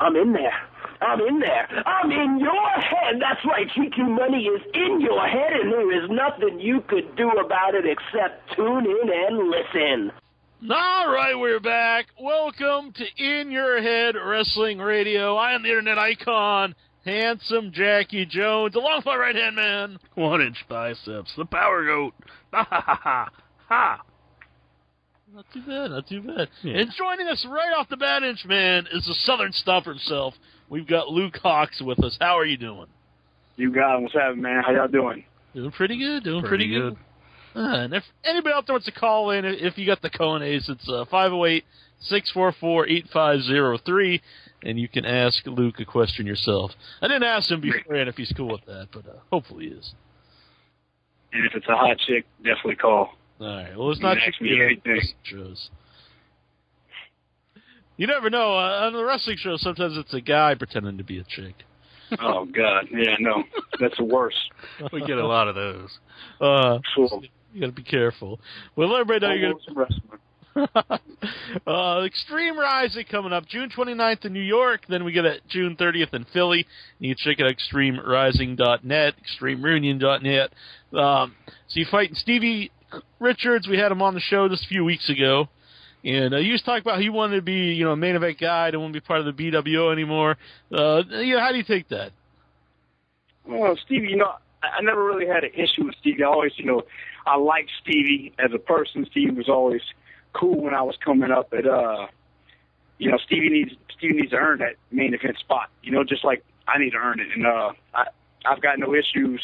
I'm in there. I'm in there. I'm in your head. That's right. GQ Money is in your head, and there is nothing you could do about it except tune in and listen. All right, we're back. Welcome to In Your Head Wrestling Radio. I am the internet icon, Handsome Jackie Jones, along with my right-hand man, 1-inch biceps, the Power Goat. Ha ha ha ha ha. Not too bad, not too bad. Yeah. And joining us right off the bat, Inch Man, is the Southern Stomper himself. We've got Luke Hawx with us. How are you doing? You got him. What's happening, man? How y'all doing? Doing pretty good. Doing pretty good. And if anybody out there wants to call in, if you got the Conays, it's 508-644-8503, and you can ask Luke a question yourself. I didn't ask him beforehand if he's cool with that, but hopefully he is. And if it's a hot chick, definitely call. All right. Well, it's not anything. Shows. You never know. On the wrestling show, sometimes it's a guy pretending to be a chick. Oh, God. Yeah, no. That's the worst. We get a lot of those. Cool. You got to be careful. Well, let everybody know you're going to... Extreme Rising coming up June 29th in New York. Then we get it June 30th in Philly. You can check it out, extremerising.net, extremereunion.net. So you fighting Stevie Richards. We had him on the show just a few weeks ago. And you was talking about how he wanted to be, a main event guy, didn't want to be part of the BWO anymore. How do you take that? Well, Stevie, I never really had an issue with Stevie. I always, I liked Stevie as a person. Stevie was always cool when I was coming up. But, Stevie needs to earn that main event spot, just like I need to earn it. And I've got no issues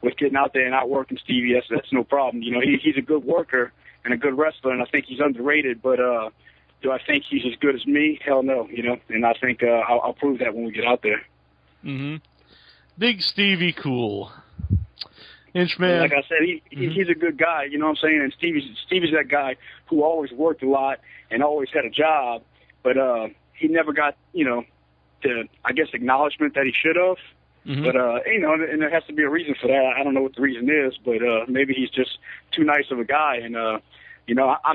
with getting out there and outworking Stevie. That's no problem. He's a good worker and a good wrestler, and I think he's underrated. But do I think he's as good as me? Hell no, And I think I'll prove that when we get out there. Mm-hmm. Big Stevie cool. Inchman. Like I said, he's a good guy, you know what I'm saying? And Stevie's that guy who always worked a lot and always had a job, but he never got, the, I guess, acknowledgement that he should have. Mm-hmm. But, and there has to be a reason for that. I don't know what the reason is, but maybe he's just too nice of a guy. And, I'm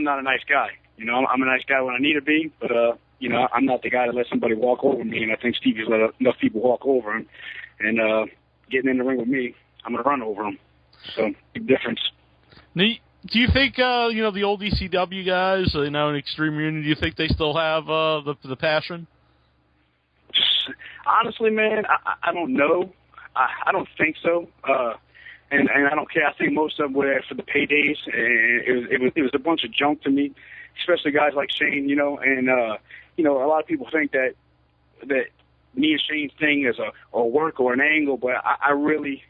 not a nice guy. I'm a nice guy when I need to be, but, I'm not the guy to let somebody walk over me. And I think Stevie's let enough people walk over him. And getting in the ring with me, I'm going to run over him. So, big difference. Now, do you think, the old ECW guys, in Extreme Reunion, do you think they still have the passion? Honestly, man, I don't know. I don't think so. And I don't care. I think most of them were there for the paydays. And it was a bunch of junk to me, especially guys like Shane, and, a lot of people think that me and Shane's thing is a work or an angle, but I really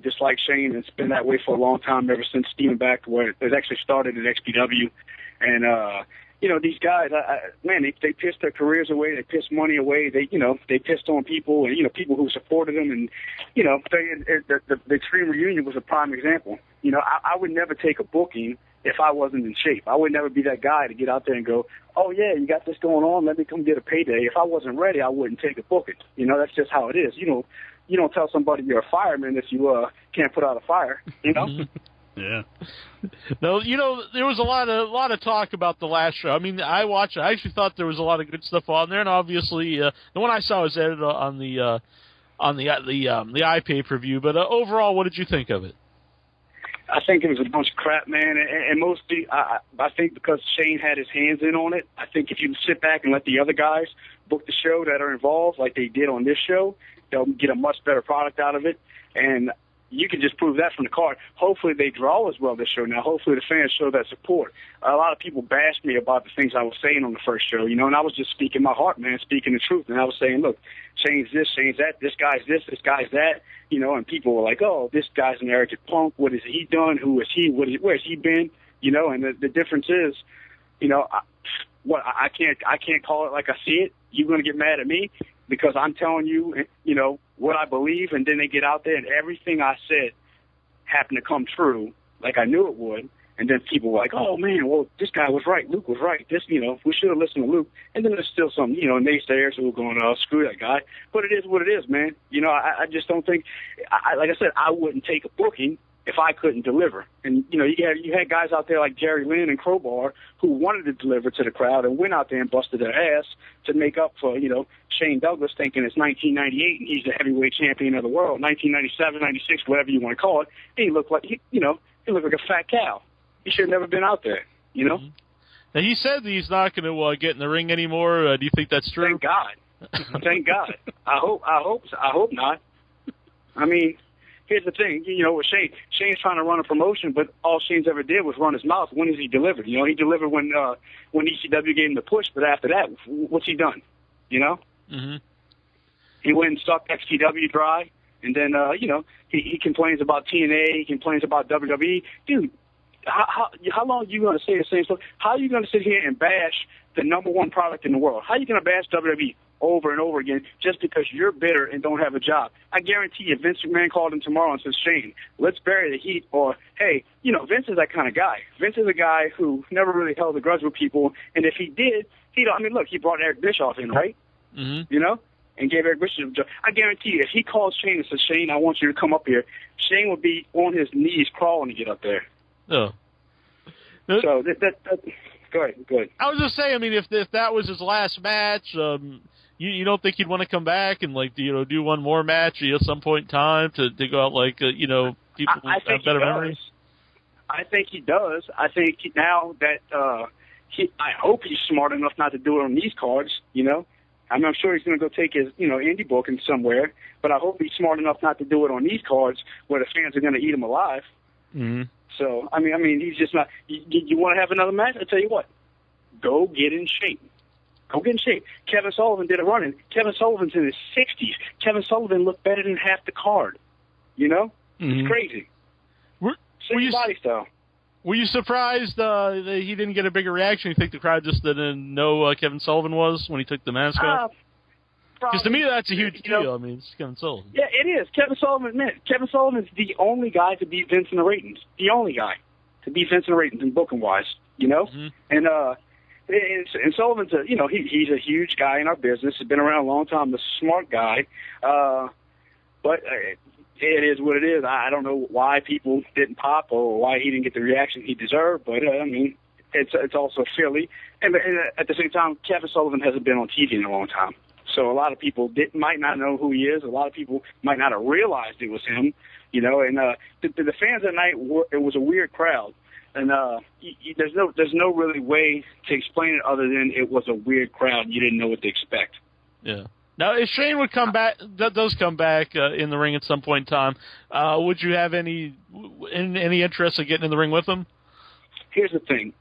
dislike Shane, and it's been that way for a long time, ever since Steven back where it actually started at XPW. And, these guys, they pissed their careers away, they pissed money away, they pissed on people, and, people who supported them, and, the Extreme Reunion was a prime example. I would never take a booking if I wasn't in shape. I would never be that guy to get out there and go, oh, yeah, you got this going on, let me come get a payday. If I wasn't ready, I wouldn't take a booking. That's just how it is. You don't tell somebody you're a fireman if you can't put out a fire, Yeah. No, there was a lot of talk about the last show. I mean, I watched it. I actually thought there was a lot of good stuff on there, and obviously the one I saw was edited on the iPay-per-view. But overall, what did you think of it? I think it was a bunch of crap, man, and mostly I think because Shane had his hands in on it. I think if you sit back and let the other guys book the show that are involved, like they did on this show, they'll get a much better product out of it, and you can just prove that from the card. Hopefully they draw as well this show now. Hopefully the fans show that support. A lot of people bashed me about the things I was saying on the first show, and I was just speaking my heart, man, speaking the truth. And I was saying, look, Shane's this, Shane's that, this guy's this guy's that, and people were like, oh, this guy's an arrogant punk. What has he done? Who is he? Where's he been? And the difference is, I can't call it like I see it. You're going to get mad at me because I'm telling you, what I believe, and then they get out there and everything I said happened to come true like I knew it would. And then people were like, oh, man, well, this guy was right. Luke was right. We should have listened to Luke. And then there's still some, naysayers who are going, oh, screw that guy. But it is what it is, man. I just don't think, like I said, I wouldn't take a booking if I couldn't deliver. And, you know, you had guys out there like Jerry Lynn and Crowbar who wanted to deliver to the crowd and went out there and busted their ass to make up for, you know, Shane Douglas thinking it's 1998 and he's the heavyweight champion of the world, 1997, 96, whatever you want to call it. And he looked like, he looked like a fat cow. He should have never been out there, you know? Now, he said that he's not going to get in the ring anymore. Do you think that's true? Thank God. Thank God. I hope not. I mean, here's the thing, you know, with Shane's trying to run a promotion, but all Shane's ever did was run his mouth. When has he delivered? You know, he delivered when ECW gave him the push, but after that, what's he done? You know? Mm-hmm. He went and sucked XTW dry, and then, you know, he complains about TNA, he complains about WWE. Dude, how long are you going to say the same stuff? How are you going to sit here and bash the #1 product in the world? How are you going to bash WWE over and over again just because you're bitter and don't have a job? I guarantee you, Vince McMahon called him tomorrow and says, Shane, let's bury the heat. Or, hey, you know, Vince is that kind of guy. Vince is a guy who never really held a grudge with people. And if he did, look, he brought Eric Bischoff in, right? Mm-hmm. You know? And gave Eric Bischoff a job. I guarantee you, if he calls Shane and says, Shane, I want you to come up here, Shane would be on his knees crawling to get up there. Oh. So, go ahead. I was just saying, I mean, if that was his last match, you don't think he'd want to come back and, like, you know, do one more match at some point in time to go out, like, you know, people have better memories? I think he does. I think now that I hope he's smart enough not to do it on these cards, you know. I mean, I'm sure he's going to go take his, you know, indie booking somewhere, but I hope he's smart enough not to do it on these cards where the fans are going to eat him alive. Mm-hmm. So, I mean, he's just not. You want to have another match? I tell you what, go get in shape. Go get in shape. Kevin Sullivan did a run-in. Kevin Sullivan's in his 60s. Kevin Sullivan looked better than half the card. You know? Mm-hmm. It's crazy. Same body style. Were you surprised that he didn't get a bigger reaction? You think the crowd just didn't know Kevin Sullivan was when he took the mask off? Because to me, that's a huge deal. I mean, it's Kevin Sullivan. Yeah, it is. Kevin Sullivan's the only guy to beat Vince in the ratings. The only guy to beat Vince in the ratings in booking-wise, you know? Mm-hmm. And Sullivan's he's a huge guy in our business. He's been around a long time. A smart guy. But it is what it is. I don't know why people didn't pop or why he didn't get the reaction he deserved. But, I mean, it's also Philly. And at the same time, Kevin Sullivan hasn't been on TV in a long time. So a lot of people might not know who he is. A lot of people might not have realized it was him, you know. And the fans that night, it was a weird crowd. And there's no really way to explain it other than it was a weird crowd. You didn't know what to expect. Yeah. Now, if Shane would come back, does come back in the ring at some point in time, would you have any interest in getting in the ring with him? Here's the thing.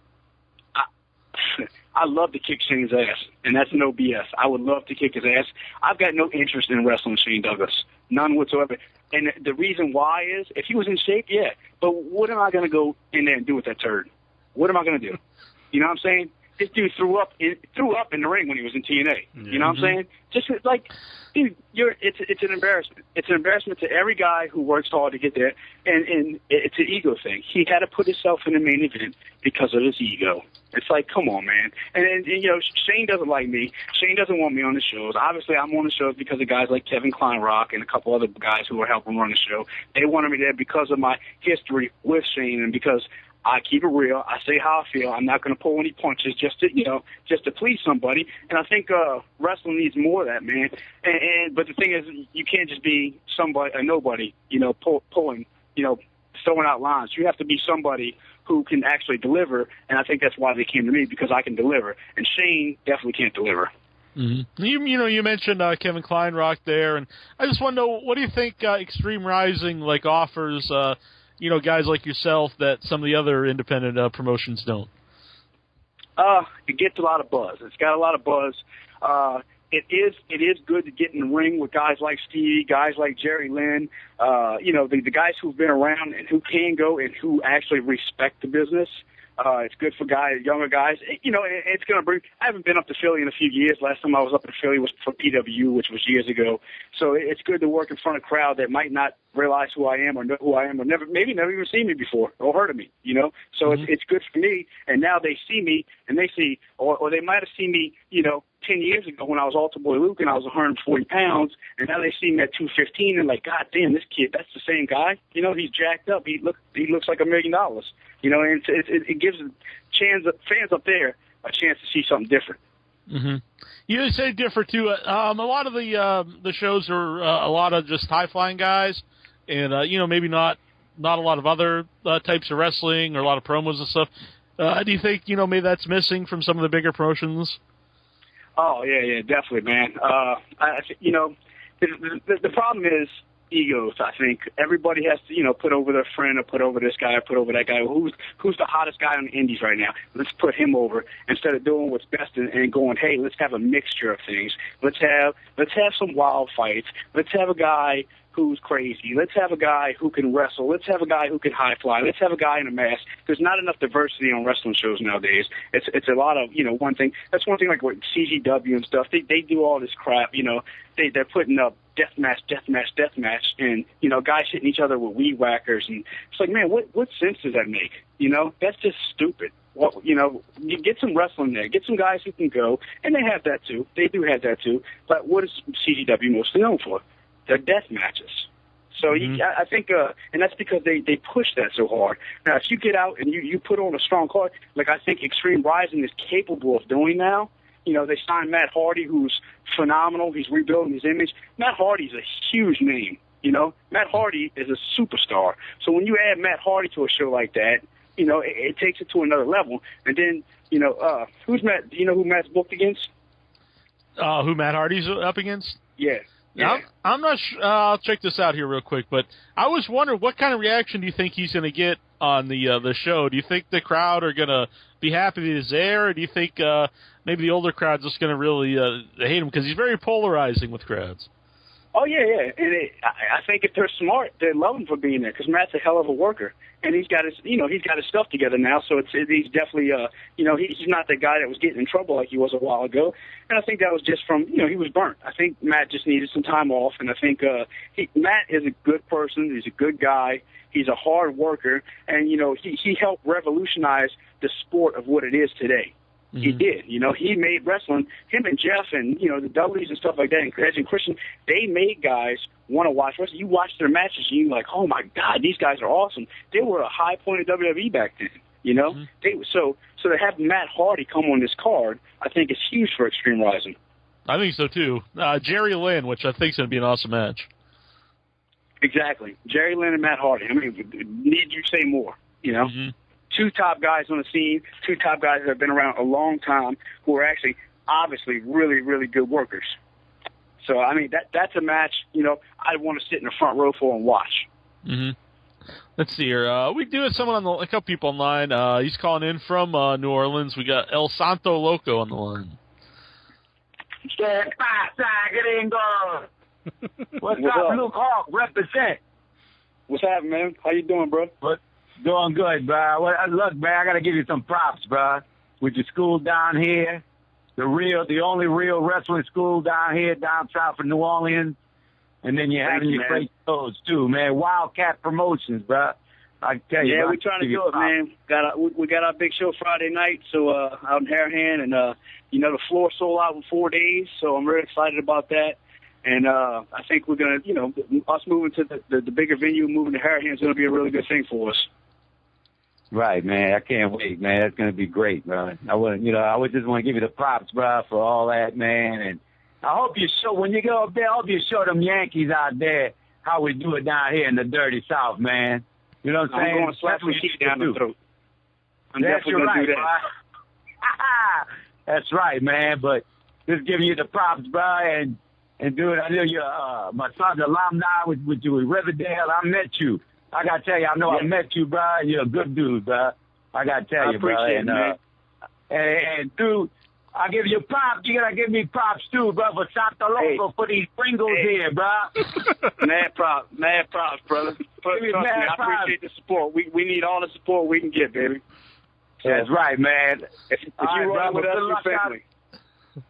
I love to kick Shane's ass, and that's no BS. I would love to kick his ass. I've got no interest in wrestling Shane Douglas, none whatsoever. And the reason why is, if he was in shape, yeah. But what am I going to go in there and do with that turd? What am I going to do? You know what I'm saying? This dude threw up in the ring when he was in TNA. You know what I'm saying? Just like, dude, it's an embarrassment. It's an embarrassment to every guy who works hard to get there, and it's an ego thing. He had to put himself in the main event because of his ego. It's like, come on, man. And you know, Shane doesn't like me. Shane doesn't want me on the shows. Obviously, I'm on the shows because of guys like Kevin Kleinrock and a couple other guys who are helping run the show. They wanted me there because of my history with Shane and because I keep it real. I say how I feel. I'm not going to pull any punches just to please somebody. And I think wrestling needs more of that, man. But the thing is, you can't just be a nobody, you know, pulling, you know, throwing out lines. You have to be somebody who can actually deliver, and I think that's why they came to me, because I can deliver. And Shane definitely can't deliver. Mm-hmm. You mentioned Kevin Kleinrock there, and I just want to know, what do you think Extreme Rising offers guys like yourself that some of the other independent promotions don't? It gets a lot of buzz. It's got a lot of buzz. It is good to get in the ring with guys like Stevie, guys like Jerry Lynn, the guys who've been around and who can go and who actually respect the business. It's good for younger guys. It's going to bring. I haven't been up to Philly in a few years. Last time I was up in Philly was for PW, which was years ago. So it's good to work in front of a crowd that might not realize who I am or know who I am or maybe never even seen me before or heard of me. So it's good for me. And now they see me and they see, or they might have seen me, 10 years ago when I was Altar Boy Luke and I was 140 pounds, and now they see me at 215 and like, God damn, this kid, that's the same guy. You know, he's jacked up. He looks like $1 million. You know, and it gives fans up there a chance to see something different. Mm-hmm. You say different too. A lot of the shows are a lot of just high flying guys, and you know, maybe not a lot of other types of wrestling or a lot of promos and stuff. Do you think, you know, maybe that's missing from some of the bigger promotions? Oh yeah, definitely, man. You know, the problem is egos. I think everybody has to, you know, put over their friend or put over this guy or put over that guy. Who's the hottest guy on the indies right now? Let's put him over instead of doing what's best and going, hey, let's have a mixture of things. Let's have some wild fights. Let's have a guy who's crazy. Let's have a guy who can wrestle. Let's have a guy who can high fly. Let's have a guy in a mask. There's not enough diversity on wrestling shows nowadays. It's a lot of, you know, one thing. That's one thing like with CGW and stuff. They do all this crap, you know. They're putting up deathmatch, and, you know, guys hitting each other with weed whackers. And it's like, man, what sense does that make? You know, that's just stupid. Well, you know, you get some wrestling there. Get some guys who can go, and they have that too. They do have that too. But what is CGW mostly known for? They're death matches. So I think, and that's because they push that so hard. Now, if you get out and you put on a strong card, like I think Extreme Rising is capable of doing now. You know, they signed Matt Hardy, who's phenomenal. He's rebuilding his image. Matt Hardy's a huge name. You know, Matt Hardy is a superstar. So when you add Matt Hardy to a show like that, you know, it takes it to another level. And then, you know, who's Matt? Do you know who Matt's booked against? Who Matt Hardy's up against? Yeah. Yeah. I'm not sure. I'll check this out here real quick, but I was wondering what kind of reaction do you think he's going to get on the show? Do you think the crowd are going to be happy that he's there, or do you think maybe the older crowd's just going to really hate him because he's very polarizing with crowds? Oh yeah. And I think if they're smart, they love him for being there because Matt's a hell of a worker, and he's got his stuff together now. So he's definitely he's not the guy that was getting in trouble like he was a while ago. And I think that was just from, you know, he was burnt. I think Matt just needed some time off, and I think Matt is a good person. He's a good guy. He's a hard worker, and you know he helped revolutionize the sport of what it is today. He did. You know, he made wrestling, him and Jeff and, you know, the Dudleys and stuff like that, and Edge and Christian, they made guys want to watch wrestling. You watch their matches, and you're like, oh, my God, these guys are awesome. They were a high point of WWE back then, you know? So to have Matt Hardy come on this card, I think is huge for Extreme Rising. I think so, too. Jerry Lynn, which I think is going to be an awesome match. Exactly. Jerry Lynn and Matt Hardy. I mean, need you say more, you know? Two top guys on the scene, two top guys that have been around a long time who are actually obviously really, really good workers. So, I mean, that's a match, you know, I'd want to sit in the front row for and watch. Let's see here. We do have someone a couple people online. He's calling in from New Orleans. We got El Santo Loco on the line. What's up, Luke Hawk? Represent. What's happening, man? How you doing, bro? What? Doing good, bro. Well, look, man, I got to give you some props, bro. With your school down here, the only real wrestling school down here, down south of New Orleans. And then you're having your great shows, too, man. Wildcat Promotions, bro. I tell you, yeah, we're trying to do it, man. We got our big show Friday night, so out in Harahan, and you know, the floor sold out in 4 days, so I'm really excited about that. And I think we're gonna, you know, us moving to the bigger venue, moving to Harahan is gonna be a really good thing for us. Right, man. I can't wait, man. That's gonna be great, bro. I would just want to give you the props, bro, for all that, man. And I hope you show when you go up there. I hope you show them Yankees out there how we do it down here in the dirty South, man. You know what I'm saying? I'm going to slap some heat down the throat. I'm That's definitely going to do that. Bro. That's right, man. But just giving you the props, bro, and dude, I know you're my son's alumni with you at Riverdale. I met you. I got to tell you, I know I met you, bro. You're a good dude, bro. I got to tell you, bro. And, dude, I give you props. You got to give me props, too, bro, for Santo Loco for these Pringles here, bro. Mad props, brother. I appreciate the support. We need all the support we can get, baby. So, that's right, man. If you roll with us, your family.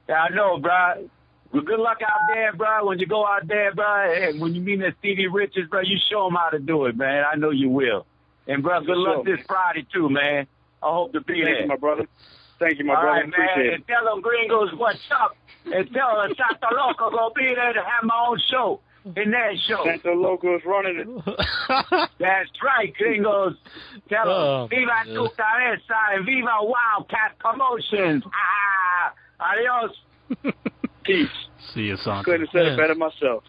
I know, bro. Well, good luck out there, bro. When you go out there, bro, and when you meet that Stevie Richards, bro, you show them how to do it, man. I know you will. And, bro, good luck this Friday, too, man. I hope to be there. Thank you, my brother. Thank you, my All brother. right, man. Appreciate it. And tell them gringos what's up. And tell them Santa Loco gonna be there to have my own show in that show. Santa Loco is running it. That's right, gringos. Tell them, Viva tu cabeza and Viva Wildcat Promotions. Adios. Peace. See you, Santa. Couldn't have said it better myself.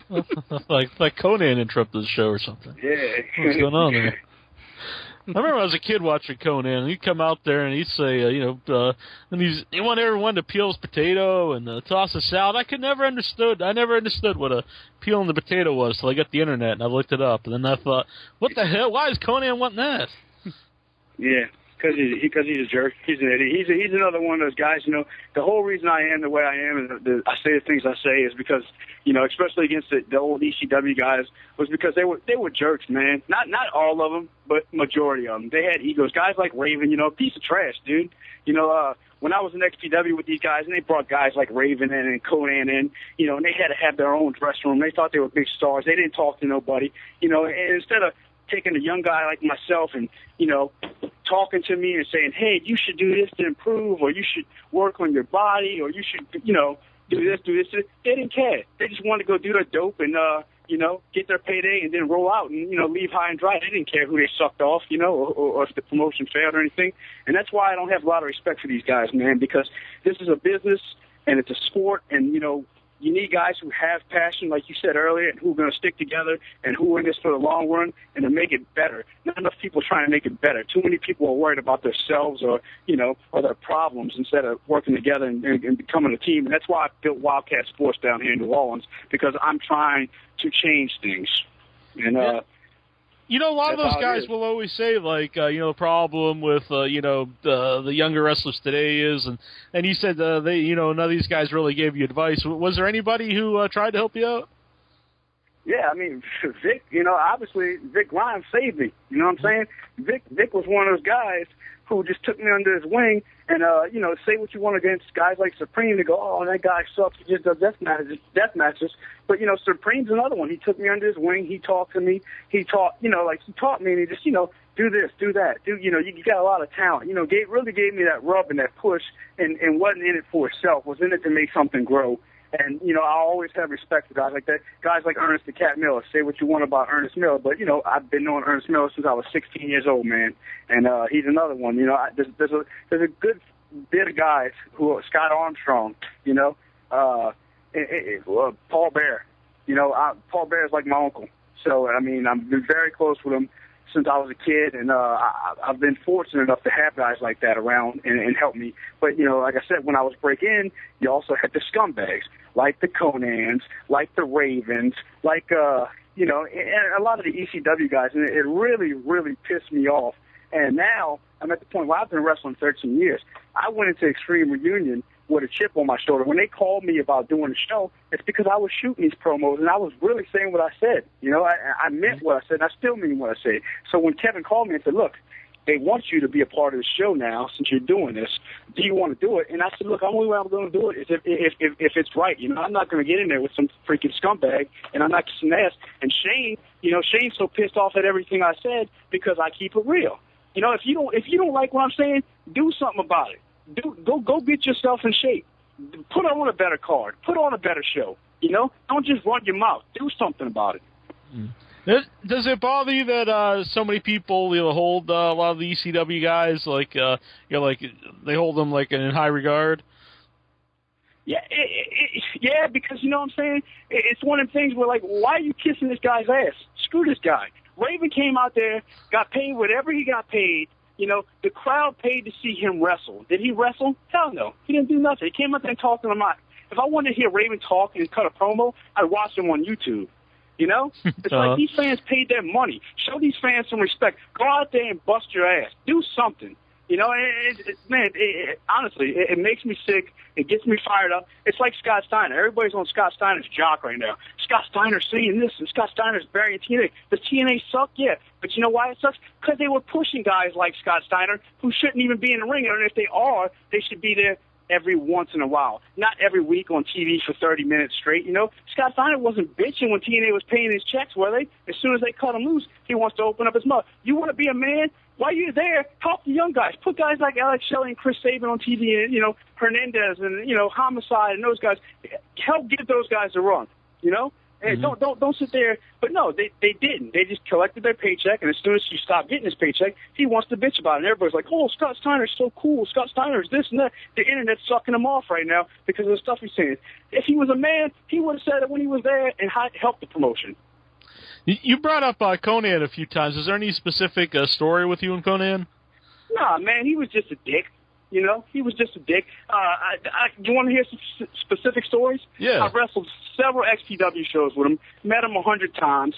like Konnan interrupted the show or something. Yeah. What's going on there? I remember as a kid watching Konnan, and he'd come out there and he'd say, and he want everyone to peel his potato and toss a salad. I never understood what a peeling the potato was till I got the internet and I looked it up. And then I thought, what the hell? Why is Konnan wanting that? Yeah. Because he's a jerk. He's an idiot. He's another one of those guys. The whole reason I am the way I am and I say the things I say is because, especially against the old ECW guys, was because they were jerks, man. Not all of them, but majority of them. They had egos. Guys like Raven, piece of trash, dude. When I was in XPW with these guys, and they brought guys like Raven in and Konnan in, and they had to have their own dressing room. They thought they were big stars. They didn't talk to nobody, and instead of taking a young guy like myself and, talking to me and saying, hey, you should do this to improve, or you should work on your body, or you should, do this. They didn't care. They just wanted to go do their dope and, get their payday and then roll out and, leave high and dry. They didn't care who they sucked off, or if the promotion failed or anything. And that's why I don't have a lot of respect for these guys, man, because this is a business and it's a sport and, you need guys who have passion, like you said earlier, and who are going to stick together and who are in this for the long run and to make it better. Not enough people trying to make it better. Too many people are worried about themselves or their problems instead of working together and becoming a team. And that's why I built Wildcat Sports down here in New Orleans, because I'm trying to change things. And, a lot of those guys will always say, the problem with, the younger wrestlers today is, and you said none of these guys really gave you advice. Was there anybody who tried to help you out? Yeah, I mean, Vic, obviously Vic Grimes saved me. You know what I'm saying? Vic was one of those guys who just took me under his wing and, say what you want against guys like Supreme to go, oh, that guy sucks, he just does death matches. But, Supreme's another one. He took me under his wing. He talked to me. He taught me and he just, do this, do that. You got a lot of talent. Really gave me that rub and that push and wasn't in it for itself, was in it to make something grow. And, I always have respect for guys like that. Guys like Ernest the Cat Miller. Say what you want about Ernest Miller, but, I've been knowing Ernest Miller since I was 16 years old, man. And he's another one. There's a good bit of guys who are Scott Armstrong, Paul Bear. Paul Bear is like my uncle. So, I mean, I've been very close with him since I was a kid, and I've been fortunate enough to have guys like that around and help me. But, like I said, when I was break-in, you also had the scumbags, like the Konnans, like the Ravens, like, and a lot of the ECW guys, and it really, really pissed me off. And now I'm at the point where I've been wrestling 13 years. I went into Extreme Reunion with a chip on my shoulder. When they called me about doing the show, it's because I was shooting these promos, and I was really saying what I said. I meant what I said, and I still mean what I said. So when Kevin called me and said, look, they want you to be a part of the show now since you're doing this. Do you want to do it? And I said, look, the only way I'm going to do it is if it's right. I'm not going to get in there with some freaking scumbag, and I'm not kissing ass. And Shane, Shane's so pissed off at everything I said because I keep it real. If you don't like what I'm saying, do something about it. Go get yourself in shape. Put on a better card. Put on a better show. Don't just run your mouth. Do something about it. Does it bother you that so many people hold a lot of the ECW guys they hold them in high regard? Yeah, yeah, because you know what I'm saying? It's one of the things where why are you kissing this guy's ass? Screw this guy. Raven came out there, got paid whatever he got paid. The crowd paid to see him wrestle. Did he wrestle? Hell no. He didn't do nothing. He came out there and talked to them. If I wanted to hear Raven talk and cut a promo, I'd watch him on YouTube. It's like these fans paid their money. Show these fans some respect. Go out there and bust your ass. Do something. Honestly, it makes me sick. It gets me fired up. It's like Scott Steiner. Everybody's on Scott Steiner's jock right now. Scott Steiner's saying this, and Scott Steiner's burying TNA. Does TNA suck? Yeah. But you know why it sucks? Because they were pushing guys like Scott Steiner who shouldn't even be in the ring. And if they are, they should be there every once in a while, not every week on TV for 30 minutes straight. You know, Scott Steiner wasn't bitching when TNA was paying his checks, were they? As soon as they cut him loose, he wants to open up his mouth. You want to be a man? While you're there, help the young guys. Put guys like Alex Shelley and Chris Sabin on TV, and, you know, Hernandez and, you know, Homicide and those guys. Help give those guys a run, you know? And don't sit there. But no, they didn't. They just collected their paycheck, and as soon as you stop getting his paycheck, he wants to bitch about it. And everybody's like, oh, Scott Steiner's so cool. Scott Steiner's this and that. The internet's sucking him off right now because of the stuff he's saying. If he was a man, he would have said it when he was there and helped the promotion. You brought up Konnan a few times. Is there any specific story with you and Konnan? Nah, man, he was just a dick. You know, he was just a dick. You want to hear some specific stories? Yeah. I wrestled several XPW shows with him, met him 100 times.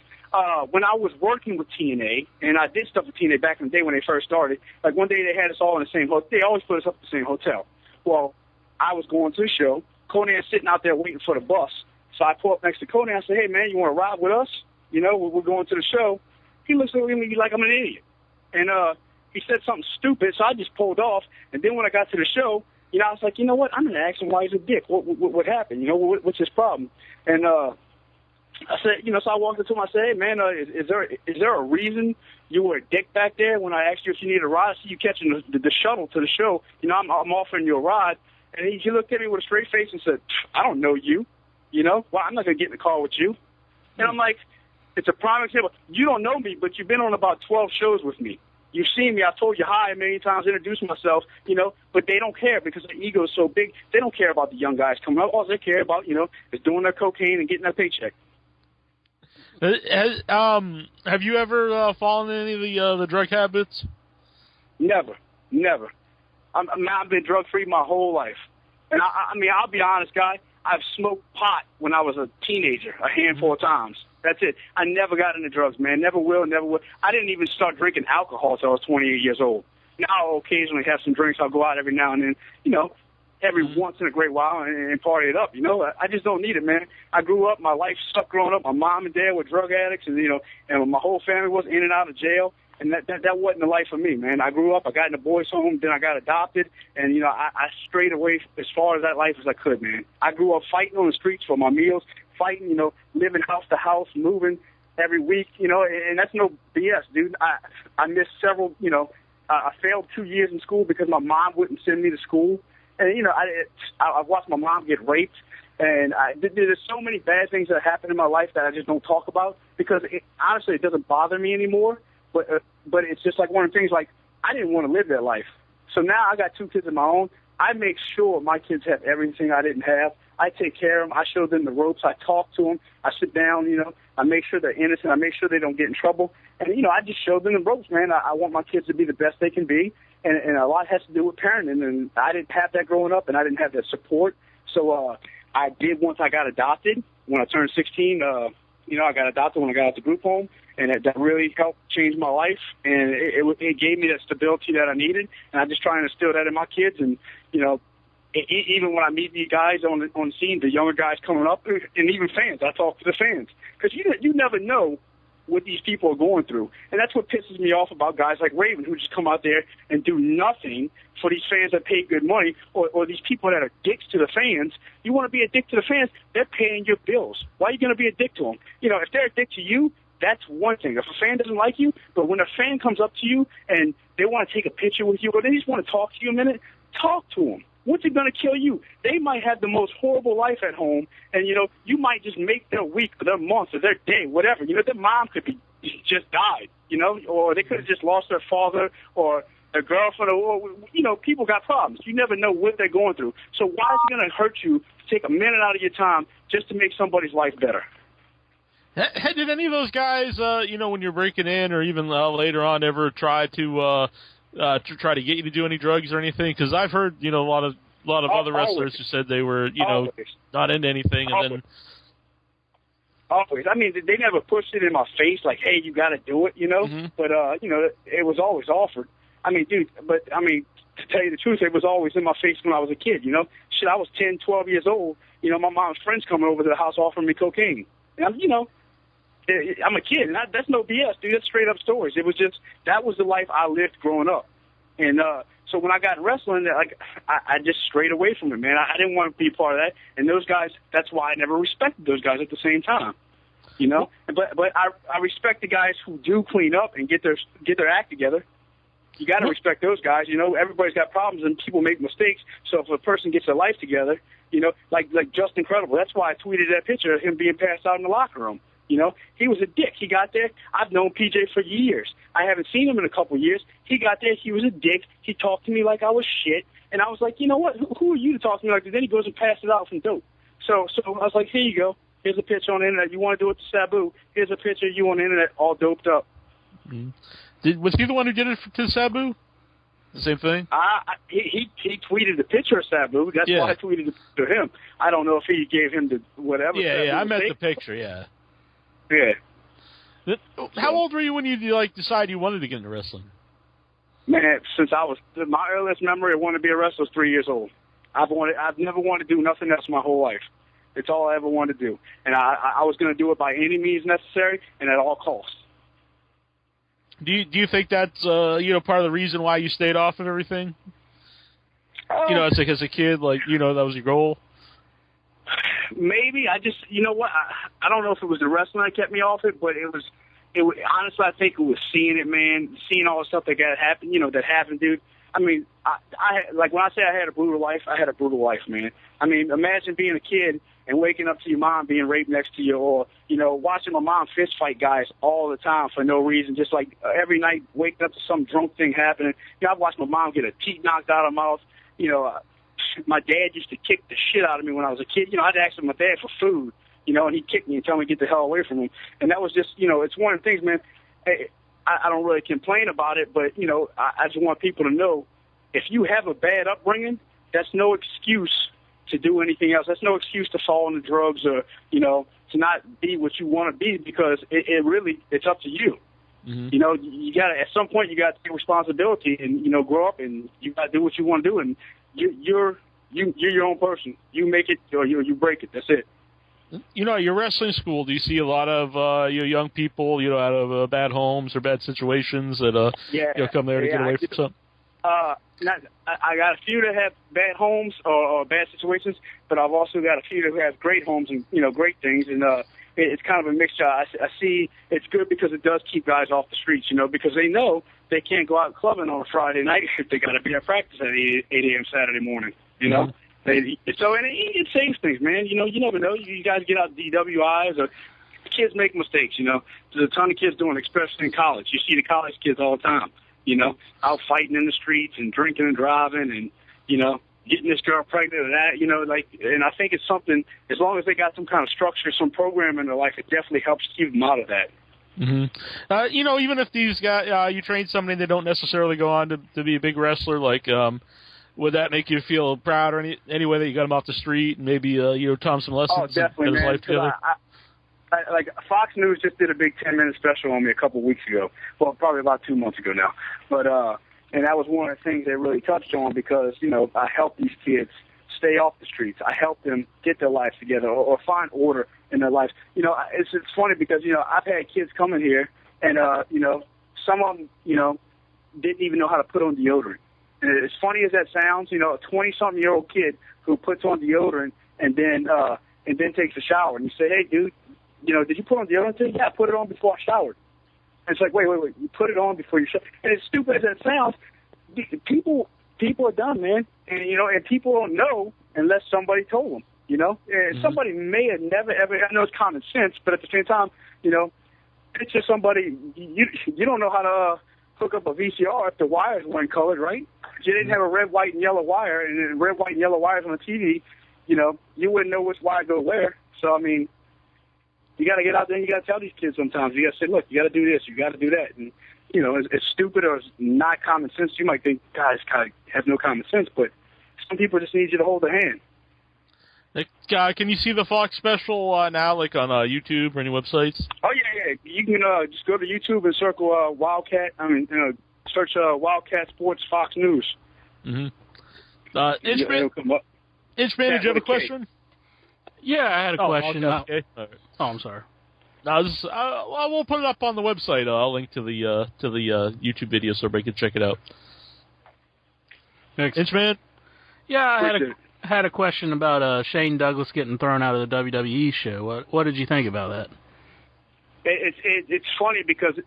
When I was working with TNA, and I did stuff with TNA back in the day when they first started, like one day they had us all in the same hotel. They always put us up at the same hotel. Well, I was going to the show. Konnan's sitting out there waiting for the bus. So I pull up next to Konnan. I say, hey, man, you want to ride with us? You know, we're going to the show. He looks at me like I'm an idiot. And he said something stupid, so I just pulled off. And then when I got to the show, you know, I was like, you know what? I'm going to ask him why he's a dick. What happened? You know, what's his problem? And I said, you know, so I walked up to him. I said, hey, man, is there a reason you were a dick back there when I asked you if you needed a ride? I see you catching the shuttle to the show. You know, I'm offering you a ride. And he looked at me with a straight face and said, I don't know you. You know, well, I'm not going to get in the car with you. And I'm like, it's a prime example. You don't know me, but you've been on about 12 shows with me. You've seen me. I've told you hi many times, introduced myself, you know, but they don't care because their ego is so big. They don't care about the young guys coming up. All they care about, you know, is doing their cocaine and getting their paycheck. Have you ever fallen in any of the drug habits? Never. I've been drug-free my whole life. And, I mean, I'll be honest, guy, I've smoked pot when I was a teenager a handful of times. That's it. I never got into drugs, man. Never will, never will. I didn't even start drinking alcohol until I was 28 years old. Now I'll occasionally have some drinks. I'll go out every now and then, you know, every once in a great while and party it up. You know, I just don't need it, man. I grew up. My life sucked growing up. My mom and dad were drug addicts, and, you know, and my whole family was in and out of jail. And that wasn't the life for me, man. I grew up, I got in a boys' home, then I got adopted, and, you know, I strayed away as far as that life as I could, man. I grew up fighting on the streets for my meals, fighting, you know, living house to house, moving every week, you know, and that's no BS, dude. I missed several, you know, I failed 2 years in school because my mom wouldn't send me to school. And, you know, I watched my mom get raped, and there's so many bad things that happened in my life that I just don't talk about because, honestly, it doesn't bother me anymore. But it's just like one of the things, like, I didn't want to live that life. So now I got 2 kids of my own. I make sure my kids have everything I didn't have. I take care of them. I show them the ropes. I talk to them. I sit down, you know. I make sure they're innocent. I make sure they don't get in trouble. And, you know, I just show them the ropes, man. I want my kids to be the best they can be. And a lot has to do with parenting. And I didn't have that growing up, and I didn't have that support. So I did once I got adopted. When I turned 16, you know, I got adopted when I got out the group home. And that really helped change my life, and it gave me that stability that I needed. And I just try and instill that in my kids. And, you know, even when I meet these guys on the scene, the younger guys coming up, and even fans, I talk to the fans. Because you never know what these people are going through. And that's what pisses me off about guys like Raven, who just come out there and do nothing for these fans that pay good money, or these people that are dicks to the fans. You want to be a dick to the fans, they're paying your bills. Why are you going to be a dick to them? You know, if they're a dick to you, that's one thing. If a fan doesn't like you, but when a fan comes up to you and they want to take a picture with you or they just want to talk to you a minute, talk to them. What's it going to kill you? They might have the most horrible life at home, and, you know, you might just make their week or their month or their day, whatever. You know, their mom could be just died, you know, or they could have just lost their father or their girlfriend, or, you know, people got problems. You never know what they're going through. So why is it going to hurt you to take a minute out of your time just to make somebody's life better? Did any of those guys, you know, when you're breaking in, or even later on, ever try to try to get you to do any drugs or anything? Because I've heard, you know, a lot of other wrestlers who said they were, you know, not into anything, and then. Always. I mean, they never pushed it in my face like, "Hey, you got to do it," you know. Mm-hmm. But you know, it was always offered. I mean, dude. But I mean, to tell you the truth, it was always in my face when I was a kid. You know, shit, I was 10, 12 years old. You know, my mom's friends coming over to the house offering me cocaine. And, you know. I'm a kid, and that's no BS, dude. That's straight up stories. It was just, that was the life I lived growing up. And so when I got in wrestling, like I just strayed away from it, man. I didn't want to be part of that. And those guys, that's why I never respected those guys at the same time. You know, but I respect the guys who do clean up and get their act together. You got to respect those guys. You know, everybody's got problems and people make mistakes. So if a person gets their life together, you know, like Just Incredible. That's why I tweeted that picture of him being passed out in the locker room. You know, he was a dick. He got there. I've known PJ for years. I haven't seen him in a couple years. He got there. He was a dick. He talked to me like I was shit. And I was like, you know what? Who are you to talk to me like this? Then he goes and passes out from dope. So I was like, here you go. Here's a picture on the internet. You want to do it to Sabu? Here's a picture of you on the internet all doped up. Mm-hmm. Was he the one who did it to Sabu? The same thing? He tweeted the picture of Sabu. That's why I tweeted it to him. I don't know if he gave him the whatever. Yeah, I meant the picture, yeah. Yeah. How old were you when you decided you wanted to get into wrestling? Man, since my earliest memory of wanting to be a wrestler was 3 years old. I've never wanted to do nothing else my whole life. It's all I ever wanted to do. And I was going to do it by any means necessary and at all costs. Do you think that's part of the reason why you stayed off of everything? It's like as a kid, that was your goal. Maybe I just I don't know if it was the wrestling that kept me off it, but it was honestly I think it was seeing it, man, seeing all the stuff that happened, dude. I mean, I like when I say I had a brutal life, I had a brutal life, man. I mean, imagine being a kid and waking up to your mom being raped next to you, or watching my mom fist fight guys all the time for no reason, just like every night waking up to some drunk thing happening. I've watched my mom get a teeth knocked out of her mouth. My dad used to kick the shit out of me when I was a kid. I'd ask my dad for food, and he'd kick me and tell me to get the hell away from him. And that was just, it's one of the things, man. I don't really complain about it, but, I just want people to know, if you have a bad upbringing, that's no excuse to do anything else. That's no excuse to fall into drugs or, to not be what you want to be, because it's up to you. Mm-hmm. You got to, at some point, you got to take responsibility and, grow up, and you got to do what you want to do. And you're your own person. You make it or you break it. That's it. At your wrestling school, do you see a lot of young people, out of bad homes or bad situations that come there to get away from something? I got a few that have bad homes or bad situations, but I've also got a few that have great homes and great things. And it's kind of a mixture. I see it's good because it does keep guys off the streets, because they know they can't go out clubbing on a Friday night if they got to be at practice at 8 a.m. Saturday morning. Mm-hmm. It saves things, man. You never know. You guys get out DWIs or kids make mistakes. There's a ton of kids doing it, especially in college. You see the college kids all the time. Out fighting in the streets and drinking and driving and, getting this girl pregnant or that, and I think it's something, as long as they got some kind of structure, some program in their life, it definitely helps keep them out of that. Mm-hmm. Even if these guys, you train somebody that don't necessarily go on to be a big wrestler, would that make you feel proud or any way that you got him off the street and maybe, taught him some lessons? Oh, definitely, and his man. life together? Like Fox News just did a big 10-minute special on me a couple weeks ago. Well, probably about 2 months ago now. But and that was one of the things they really touched on because I helped these kids stay off the streets. I helped them get their lives together or find order in their lives. It's funny because I've had kids come in here and some of them didn't even know how to put on deodorant. And as funny as that sounds, a 20-something-year-old kid who puts on deodorant and then takes a shower, and you say, hey, dude, did you put on deodorant today? Yeah, I put it on before I showered. And it's like, wait, you put it on before you shower. And as stupid as that sounds, people are dumb, man. And, and people don't know unless somebody told them, And somebody may have never, ever, I know it's common sense, but at the same time, it's just somebody, you don't know how to hook up a VCR if the wires weren't colored, right? If you didn't have a red, white, and yellow wire, and then red, white, and yellow wires on the TV, you wouldn't know which wire to go where. So, I mean, you got to get out there and you got to tell these kids sometimes. You got to say, look, you got to do this, you got to do that. And, as stupid or as not common sense, you might think, guys kind of have no common sense, but some people just need you to hold their hand. Can you see the Fox special now, on YouTube or any websites? Oh, yeah. You can just go to YouTube and circle search Wildcat Sports Fox News. Mm-hmm. It'll come up. Inchman, did you have a question? Yeah, I had a question. Okay. Oh, I'm sorry. We'll put it up on the website. I'll link to the YouTube video so everybody can check it out. Inchman? Yeah, I had a question about Shane Douglas getting thrown out of the WWE show. What did you think about that? It's funny because,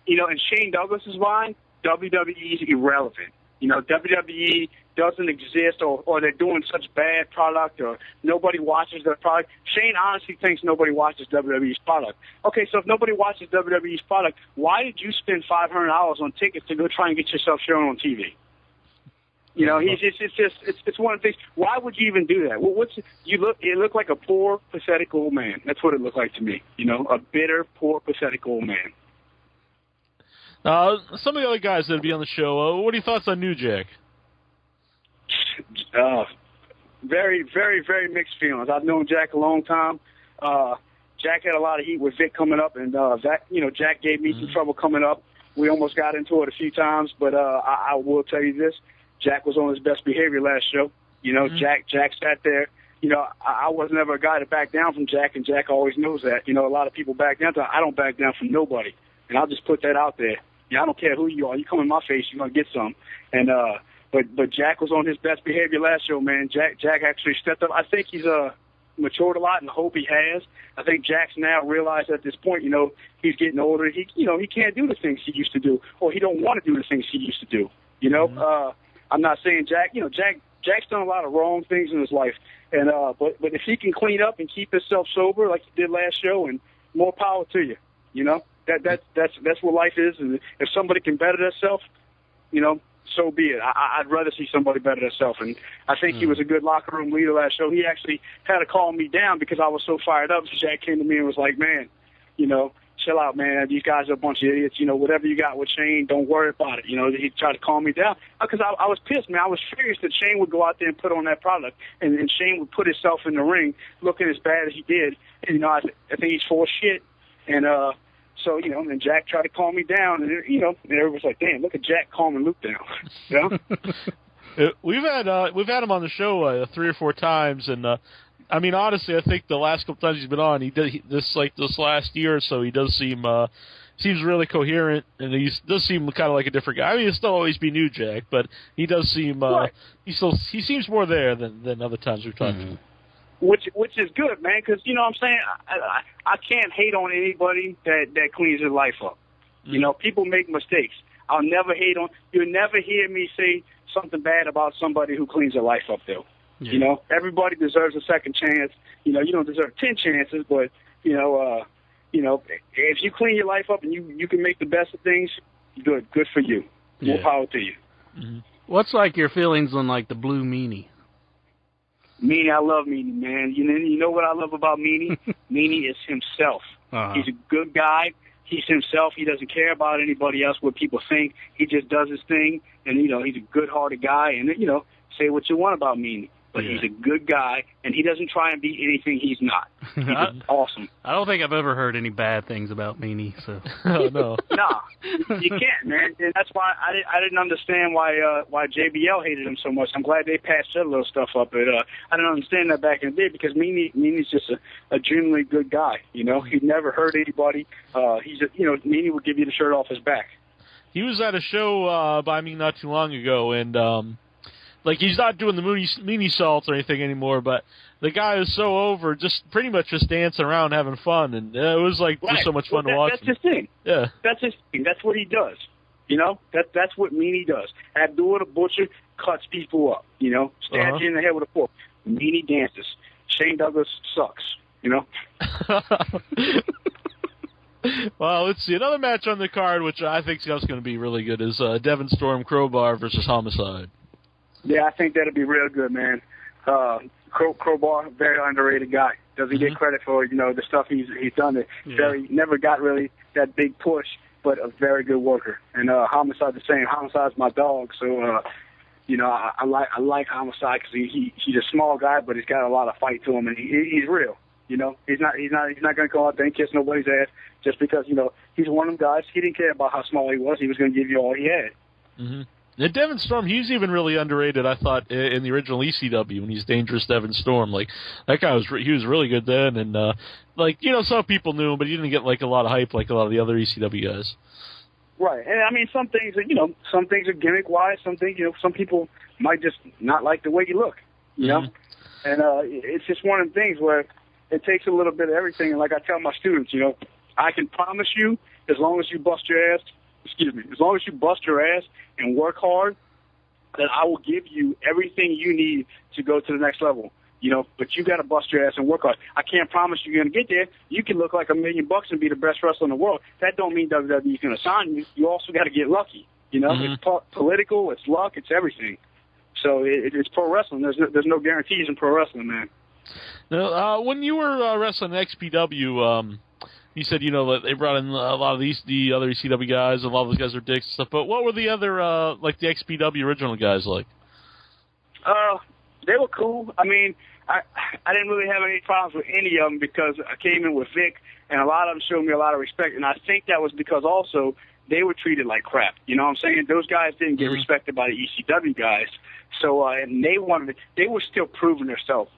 in Shane Douglas's mind, WWE is irrelevant. WWE doesn't exist, or they're doing such bad product, or nobody watches their product. Shane honestly thinks nobody watches WWE's product. Okay, so if nobody watches WWE's product, why did you spend $500 on tickets to go try and get yourself shown on TV? It's one of the things. Why would you even do that? You look like a poor, pathetic old man. That's what it looked like to me. A bitter, poor, pathetic old man. Some of the other guys that'll be on the show, what are your thoughts on New Jack? Very, very, very mixed feelings. I've known Jack a long time. Jack had a lot of heat with Vic coming up, and Jack gave me some trouble coming up. We almost got into it a few times, but I will tell you this. Jack was on his best behavior last show. Jack sat there. I was never a guy to back down from Jack, and Jack always knows that. A lot of people back down. I don't back down from nobody, and I'll just put that out there. I don't care who you are. You come in my face, you're gonna get some. And but Jack was on his best behavior last show, man. Jack actually stepped up. I think he's matured a lot, and I hope he has. I think Jack's now realized at this point, he's getting older. He can't do the things he used to do, or he don't want to do the things he used to do. I'm not saying Jack. Jack's done a lot of wrong things in his life, and but if he can clean up and keep himself sober like he did last show, and more power to you. That's what life is. And if somebody can better themselves, so be it. I'd rather see somebody better themselves. And I think he was a good locker room leader last show. He actually had to calm me down because I was so fired up. So Jack came to me and was like, man, chill out, man. These guys are a bunch of idiots. Whatever you got with Shane, don't worry about it. He tried to calm me down because I was pissed, man. I was furious that Shane would go out there and put on that product, and Shane would put himself in the ring looking as bad as he did. And, I think he's full of shit. And, so, and Jack tried to calm me down, and, and everyone's like, damn, look at Jack calming Luke down. We've had him on the show 3 or 4 times, and honestly, I think the last couple times he's been on, this last year or so, he does seems really coherent, and he does seem kind of like a different guy. He'll still always be New Jack, but he does seem right. He seems more there than other times we've talked to him. Which is good, man, because, what I'm saying, I can't hate on anybody that cleans their life up. People make mistakes. You'll never hear me say something bad about somebody who cleans their life up, though. Yeah. Everybody deserves a second chance. You don't deserve 10 chances, but, if you clean your life up and you can make the best of things, good for you. More power to you. Mm-hmm. What's your feelings on the Blue Meanie? Meanie, I love Meanie, man. You know what I love about Meanie? Meanie is himself. Uh-huh. He's a good guy. He's himself. He doesn't care about anybody else, what people think. He just does his thing, and, he's a good-hearted guy. And, say what you want about Meanie. But he's a good guy, and he doesn't try and be anything he's not. He's awesome. I don't think I've ever heard any bad things about Meanie. So. Oh, no. No, you can't, man. And that's why I didn't understand why JBL hated him so much. I'm glad they patched that little stuff up. But I didn't understand that back in the day because Meanie's just a genuinely good guy. He never hurt anybody. Meanie would give you the shirt off his back. He was at a show by me not too long ago, and he's not doing the meanie salts or anything anymore, but the guy is so over, just pretty much just dancing around having fun, and it was just so much fun to watch. That's his thing. Yeah, that's his thing. That's what he does. That's what Meanie does. Abdullah the Butcher cuts people up. Stabs you in the head with a fork. Meanie dances. Shane Douglas sucks. Well, let's see. Another match on the card, which I think is going to be really good, is Devon Storm Crowbar versus Homicide. Yeah, I think that'll be real good, man. Crowbar, very underrated guy. Doesn't get credit for the stuff he's done. Never got really that big push, but a very good worker. And Homicide the same. Homicide's my dog, so I like Homicide because he's a small guy, but he's got a lot of fight to him, and he's real. He's not going to go out there and kiss nobody's ass just because he's one of them guys. He didn't care about how small he was. He was going to give you all he had. Mm-hmm. And Devon Storm, he's even really underrated, I thought, in the original ECW when he's Dangerous Devon Storm. That guy was really good then, and some people knew him, but he didn't get a lot of hype like a lot of the other ECW guys. Right, and I mean, some things are gimmick-wise. Some things, some people might just not like the way you look, you know? And it's just one of the things where it takes a little bit of everything. And like I tell my students, I can promise you, as long as you bust your ass, as long as you bust your ass and work hard, that I will give you everything you need to go to the next level. But you got to bust your ass and work hard. I can't promise you're going to get there. You can look like $1 million and be the best wrestler in the world. That don't mean WWE's going to sign you. You also got to get lucky. It's political, it's luck, it's everything. So it's pro wrestling. There's no guarantees in pro wrestling, man. Now, when you were wrestling XPW, you said they brought in a lot of the other ECW guys. A lot of those guys are dicks and stuff. But what were the other like the XPW original guys like? They were cool. I mean, I didn't really have any problems with any of them because I came in with Vic, and a lot of them showed me a lot of respect. And I think that was because also they were treated like crap. You know what I'm saying? Those guys didn't get respected by the ECW guys. So, and they were still proving themselves,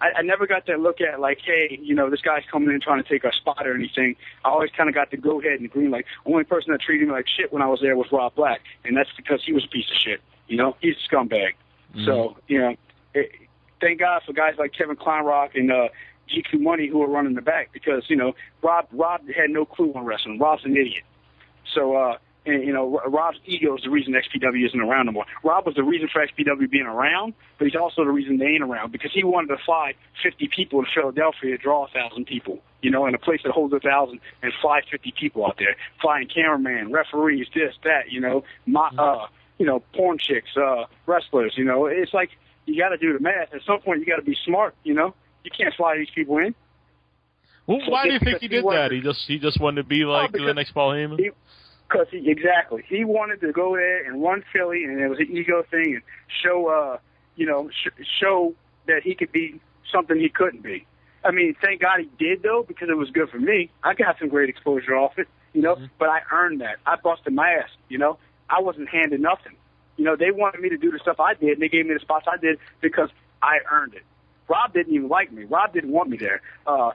I never got that look at like, hey, this guy's coming in trying to take our spot or anything. I always kind of got the go ahead and the green light. Only person that treated me like shit when I was there was Rob Black, and that's because he was a piece of shit. He's a scumbag. So, thank God for guys like Kevin Kleinrock and GQ Money who were running the back because, Rob had no clue on wrestling. Rob's an idiot. So, Rob's ego is the reason XPW isn't around no more. Rob was the reason for XPW being around, but he's also the reason they ain't around because he wanted to fly 50 people in Philadelphia to draw 1,000 people, in a place that holds 1,000 and fly 50 people out there. Flying cameraman, referees, this, that, porn chicks, wrestlers, It's like you got to do the math. At some point, you got to be smart, You can't fly these people in. Well, why do you think he did that? He just wanted to be like the next Paul Heyman? Because he wanted to go there and run Philly, and it was an ego thing, and show, show that he could be something he couldn't be. I mean, thank God he did though, because it was good for me. I got some great exposure off it, but I earned that. I busted my ass, I wasn't handed nothing. They wanted me to do the stuff I did, and they gave me the spots I did because I earned it. Rob didn't even like me. Rob didn't want me there. I'll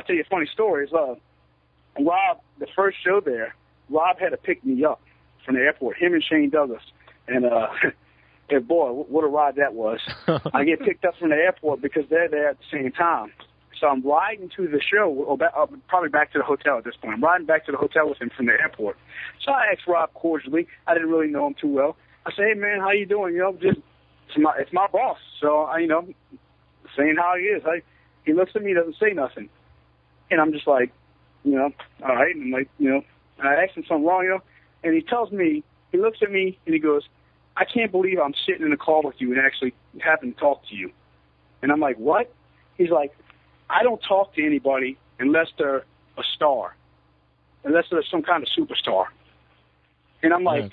tell you a funny story. Rob, the first show there, Rob had to pick me up from the airport, him and Shane Douglas. And, and boy, what a ride that was. I get picked up from the airport because they're there at the same time. So I'm riding to the show, or probably back to the hotel at this point. I'm riding back to the hotel with him from the airport. So I asked Rob cordially. I didn't really know him too well. I said, hey, man, how you doing? It's my boss. So, saying how he is. He looks at me, doesn't say nothing. And I'm just like, all right. And I'm like, and I asked him something wrong, and he tells me, he looks at me, and he goes, I can't believe I'm sitting in a call with you and actually happen to talk to you. And I'm like, what? He's like, I don't talk to anybody unless they're a star, unless they're some kind of superstar. And I'm like,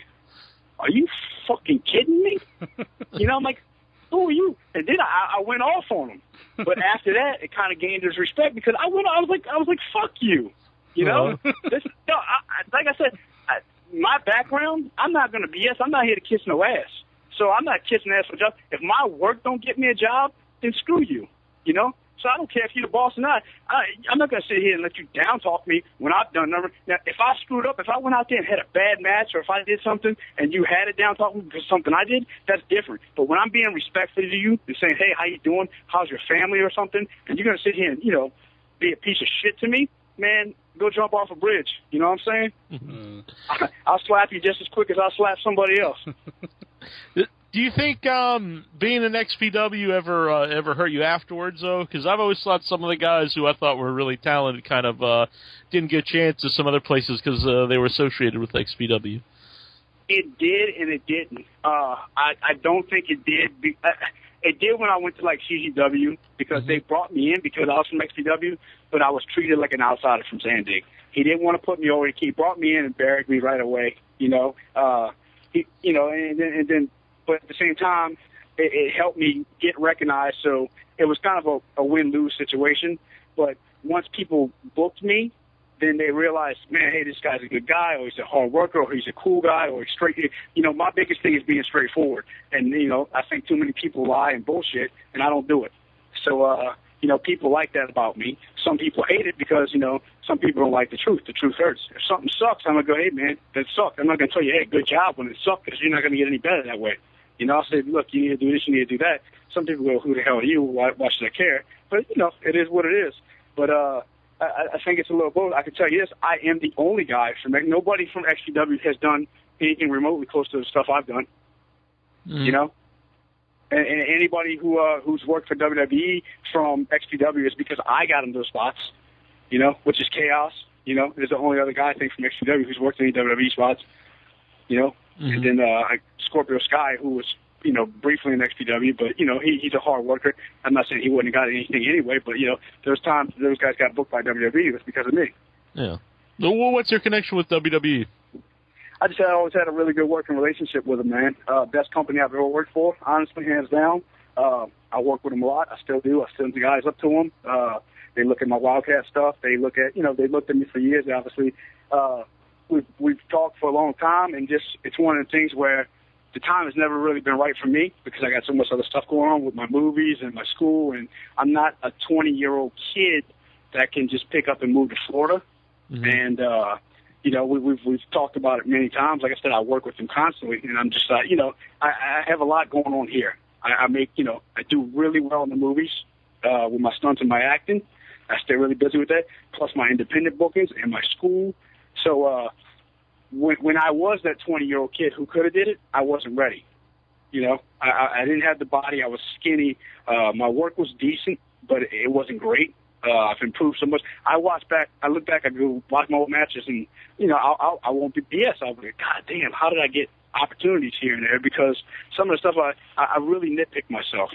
are you fucking kidding me? I'm like, who are you? And then I went off on him. But after that, it kind of gained his respect because I was like, fuck you. Like I said, my background, I'm not going to BS. I'm not here to kiss no ass. So I'm not kissing ass for a job. If my work don't get me a job, then screw you, So I don't care if you're the boss or not. I'm not going to sit here and let you down talk me when I've done numbers. Now, if I screwed up, if I went out there and had a bad match or if I did something and you had it down talk me because something I did, that's different. But when I'm being respectful to you and saying, hey, how you doing? How's your family or something? And you're going to sit here and, be a piece of shit to me, man, go jump off a bridge. You know what I'm saying? Mm-hmm. I'll slap you just as quick as I'll slap somebody else. Do you think being an XPW ever hurt you afterwards, though? Because I've always thought some of the guys who I thought were really talented kind of didn't get chances some other places because they were associated with XPW. It did and it didn't. I don't think it did. It did when I went to, like, CZW because they brought me in because I was from XPW, but I was treated like an outsider from Zandig. He didn't want to put me over. He brought me in and buried me right away, and then but at the same time, it helped me get recognized, so it was kind of a win-lose situation. But once people booked me, then they realized, man, hey, this guy's a good guy, or he's a hard worker, or he's a cool guy, or he's straight. My biggest thing is being straightforward. And, I think too many people lie and bullshit, and I don't do it. So You know, people like that about me. Some people hate it because, you know, some people don't like the truth. The truth hurts. If something sucks, I'm going to go, hey, man, that sucked. I'm not going to tell you, hey, good job when it sucked, because you're not going to get any better that way. You know, I'll say, look, you need to do this, you need to do that. Some people go, who the hell are you? Why should I care? But, you know, it is what it is. But I think it's a little both. I can tell you this, I am the only guy from, nobody from XPW has done anything remotely close to the stuff I've done. Mm. You know? And anybody who's worked for WWE from XPW is because I got in those spots, you know, which is Chaos. You know, there's the only other guy, I think, from XPW who's worked in any WWE spots, you know. Mm-hmm. And then Scorpio Sky, who was, you know, briefly in XPW, but, you know, he's a hard worker. I'm not saying he wouldn't have got anything anyway, but, you know, there's times those guys got booked by WWE. It was because of me. Yeah. Well, what's your connection with WWE? I always had a really good working relationship with them, man. Best company I've ever worked for, honestly, hands down. I work with them a lot. I still do. I send the guys up to them. They look at my Wildcat stuff. They look at, you know, they looked at me for years, obviously. We've talked for a long time, and just it's one of the things where the time has never really been right for me because I got so much other stuff going on with my movies and my school, and I'm not a 20-year-old kid that can just pick up and move to Florida. Mm-hmm. And, you know, we've talked about it many times. Like I said, I work with them constantly, and I'm just, you know, I have a lot going on here. I make, you know, I do really well in the movies with my stunts and my acting. I stay really busy with that, plus my independent bookings and my school. So when I was that 20-year-old kid who could have did it, I wasn't ready. You know, I didn't have the body. I was skinny. My work was decent, but it wasn't great. I've improved so much. I look back, I go watch my old matches, and, you know, I won't be BS. I'll be, God damn, how did I get opportunities here and there? Because some of the stuff I really nitpick myself,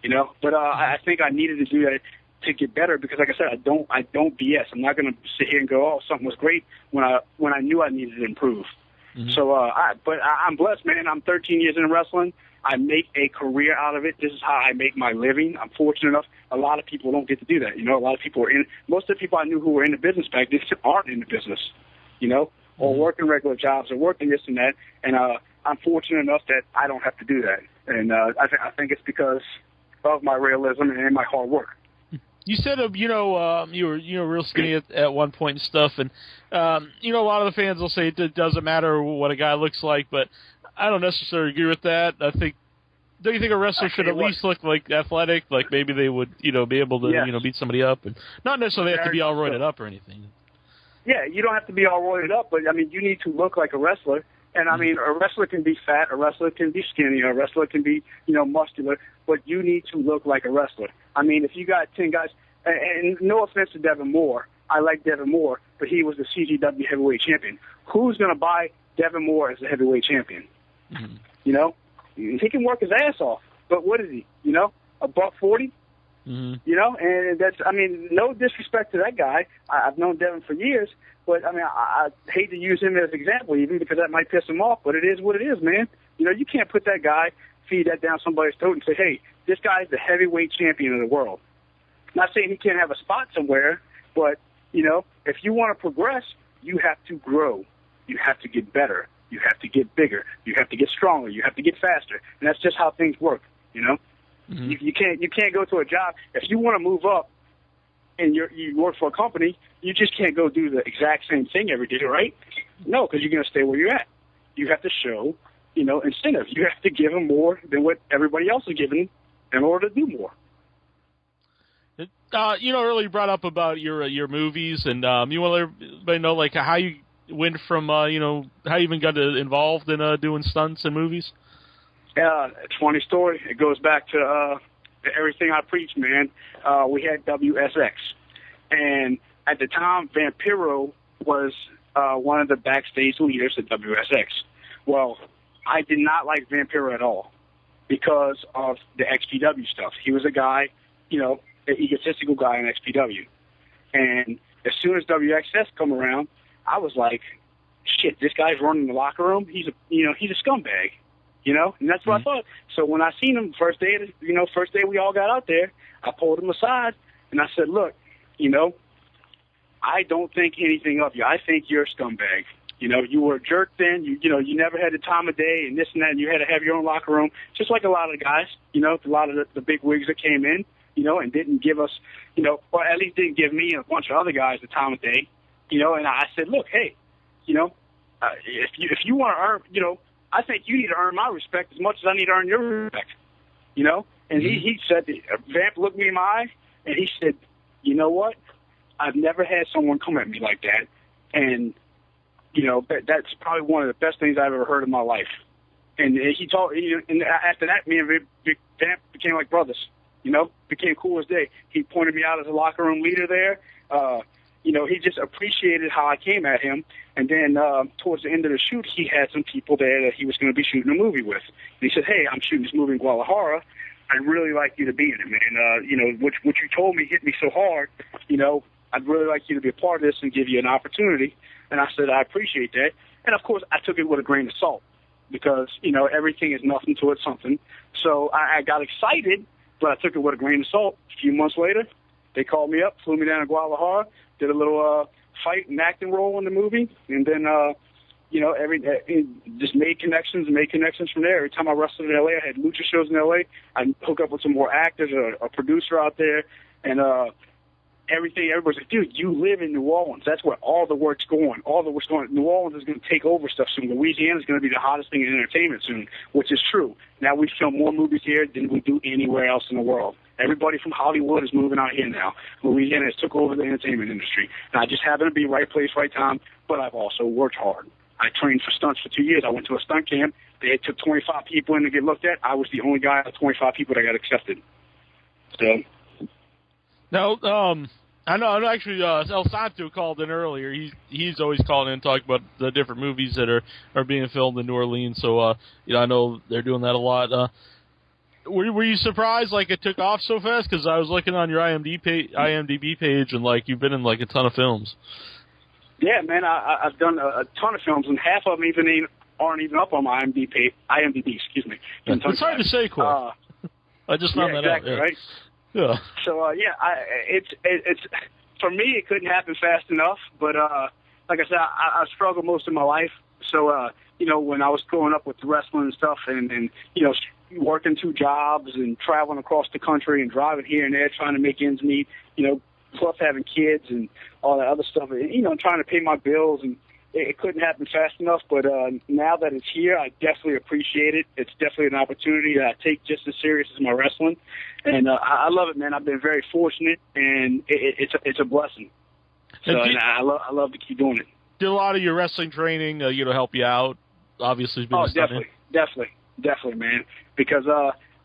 you know. But I think I needed to do that to get better because, like I said, I don't BS. I'm not going to sit here and go, oh, something was great when I knew I needed to improve. Mm-hmm. So, I'm blessed, man. I'm 13 years in wrestling. I make a career out of it. This is how I make my living. I'm fortunate enough. A lot of people don't get to do that. You know, a lot of people most of the people I knew who were in the business back then aren't in the business, you know, or working regular jobs or working this and that. And I'm fortunate enough that I don't have to do that. And I think it's because of my realism and my hard work. You said, you know, you were real skinny at one point and stuff, and you know, a lot of the fans will say it doesn't matter what a guy looks like, but I don't necessarily agree with that. Don't you think a wrestler should at least look like athletic, like maybe they would, you know, be able to, you know, beat somebody up, and not necessarily have to be all roided up or anything. Yeah, you don't have to be all roided up, but I mean, you need to look like a wrestler. And I mean, a wrestler can be fat, a wrestler can be skinny, a wrestler can be, you know, muscular, but you need to look like a wrestler. I mean, if you got 10 guys, and no offense to Devin Moore, I like Devin Moore, but he was the CZW heavyweight champion. Who's going to buy Devin Moore as the heavyweight champion? Mm-hmm. You know, he can work his ass off, but what is he? You know, $140? Mm-hmm. You know, and that's, I mean, no disrespect to that guy. I've known Devin for years, but I mean, I hate to use him as an example even because that might piss him off, but it is what it is, man. You know, you can't put that guy, feed that down somebody's throat and say, hey, this guy's the heavyweight champion of the world. Not saying he can't have a spot somewhere, but, you know, if you want to progress, you have to grow. You have to get better. You have to get bigger. You have to get stronger. You have to get faster. And that's just how things work, you know? Mm-hmm. You can't go to a job. If you want to move up and you work for a company, you just can't go do the exact same thing every day, right? No, because you're going to stay where you're at. You have to show, you know, incentive. You have to give them more than what everybody else is giving in order to do more. You know, earlier you brought up about your movies, and you want to let everybody know, like, how you went from, you know, how you even got involved in doing stunts and movies? Yeah, it's a funny story. It goes back to everything I preach, man. We had WSX. And at the time, Vampiro was one of the backstage leaders at WSX. Well, I did not like Vampiro at all because of the XPW stuff. He was a guy, you know, an egotistical guy in XPW. And as soon as WXS come around, I was like, shit, this guy's running the locker room. He's a scumbag. You know, and that's what I thought. So when I seen him first day we all got out there, I pulled him aside and I said, look, you know, I don't think anything of you. I think you're a scumbag. You know, you were a jerk then. You know, you never had the time of day and this and that. And you had to have your own locker room, just like a lot of the guys. You know, a lot of the big wigs that came in. and didn't give us, or at least didn't give me and a bunch of other guys the time of day, and I said, look, hey, if you want to earn, I think you need to earn my respect as much as I need to earn your respect, and he said, Vamp looked me in my eye, and he said, you know what? I've never had someone come at me like that, and, that's probably one of the best things I've ever heard in my life. And he told, and after that, me and Vamp became like brothers, became cool as day. He pointed me out as a locker room leader there. He just appreciated how I came at him. And then towards the end of the shoot, he had some people there that he was going to be shooting a movie with. And he said, hey, I'm shooting this movie in Guadalajara. I'd really like you to be in it, man. What you told me hit me so hard, I'd really like you to be a part of this and give you an opportunity. And I said, I appreciate that. And, of course, I took it with a grain of salt because, everything is nothing to it something. So I got excited, but I took it with a grain of salt. A few months later, they called me up, flew me down to Guadalajara, did a little fight and acting role in the movie, and then, just made connections from there. Every time I wrestled in L.A., I had lucha shows in L.A. I'd hook up with some more actors or a producer out there, and everybody's like, dude, you live in New Orleans. That's where all the work's going. New Orleans is going to take over stuff soon. Louisiana's going to be the hottest thing in entertainment soon, which is true. Now we film more movies here than we do anywhere else in the world. Everybody from Hollywood is moving out here now. Louisiana has took over the entertainment industry. And I just happen to be right place, right time, but I've also worked hard. I trained for stunts for 2 years. I went to a stunt camp. They took 25 people in to get looked at. I was the only guy out of 25 people that got accepted. So. Now, I know actually El Santo called in earlier. He's always calling in and talking about the different movies that are being filmed in New Orleans. So, I know they're doing that a lot. Were you surprised it took off so fast? Because I was looking on your IMDb page and you've been in a ton of films. Yeah, man, I've done a ton of films, and half of them aren't even up on my IMDb. Excuse me. It's hard to say, Cor. I just found that exactly, out. Yeah. Right? Yeah. So it's for me, it couldn't happen fast enough. But like I said, I struggled most of my life. So when I was growing up with the wrestling and stuff, and working 2 jobs and traveling across the country and driving here and there, trying to make ends meet, plus having kids and all that other stuff, and trying to pay my bills, and it couldn't happen fast enough. But now that it's here, I definitely appreciate it. It's definitely an opportunity that I take just as serious as my wrestling, and I love it, man. I've been very fortunate, and it's a blessing. So and I love to keep doing it. Did a lot of your wrestling training, help you out? Obviously, definitely, man. Because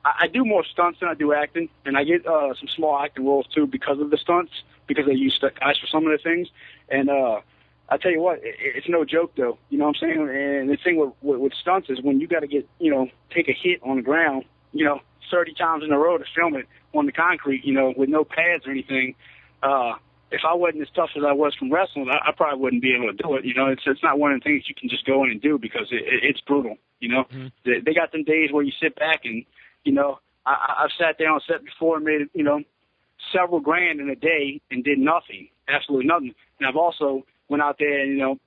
I do more stunts than I do acting, and I get some small acting roles too because of the stunts, because they use guys for some of the things. And I tell you what, it's no joke though. You know what I'm saying? And the thing with stunts is when you got to get, take a hit on the ground, 30 times in a row to film it on the concrete, with no pads or anything. If I wasn't as tough as I was from wrestling, I probably wouldn't be able to do it. It's not one of the things you can just go in and do because it's brutal. Mm-hmm. They got them days where you sit back and, I've sat there on set before and made, several grand in a day and did nothing, absolutely nothing. And I've also went out there and,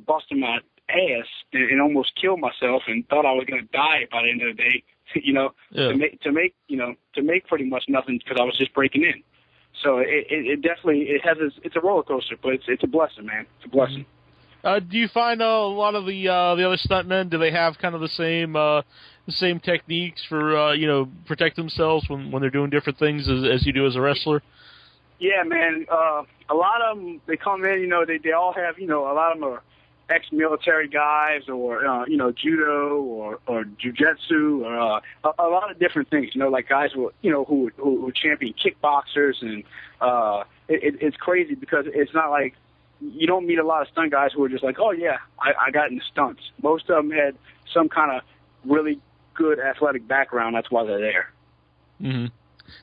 busted my ass and almost killed myself and thought I was going to die by the end of the day, to make pretty much nothing because I was just breaking in. So it definitely it's a roller coaster, but it's a blessing, man. It's a blessing. Do you find a lot of the other stuntmen, do they have kind of the same techniques for protect themselves when they're doing different things as you do as a wrestler? Yeah, man. A lot of them, they come in, they all have, a lot of them are ex-military guys or judo or jiu-jitsu or a lot of different things, like guys who champion kickboxers, and it's crazy because it's not like you don't meet a lot of stunt guys who are just like, oh yeah, I got into stunts. Most of them had some kind of really good athletic background. That's why they're there. Mm-hmm.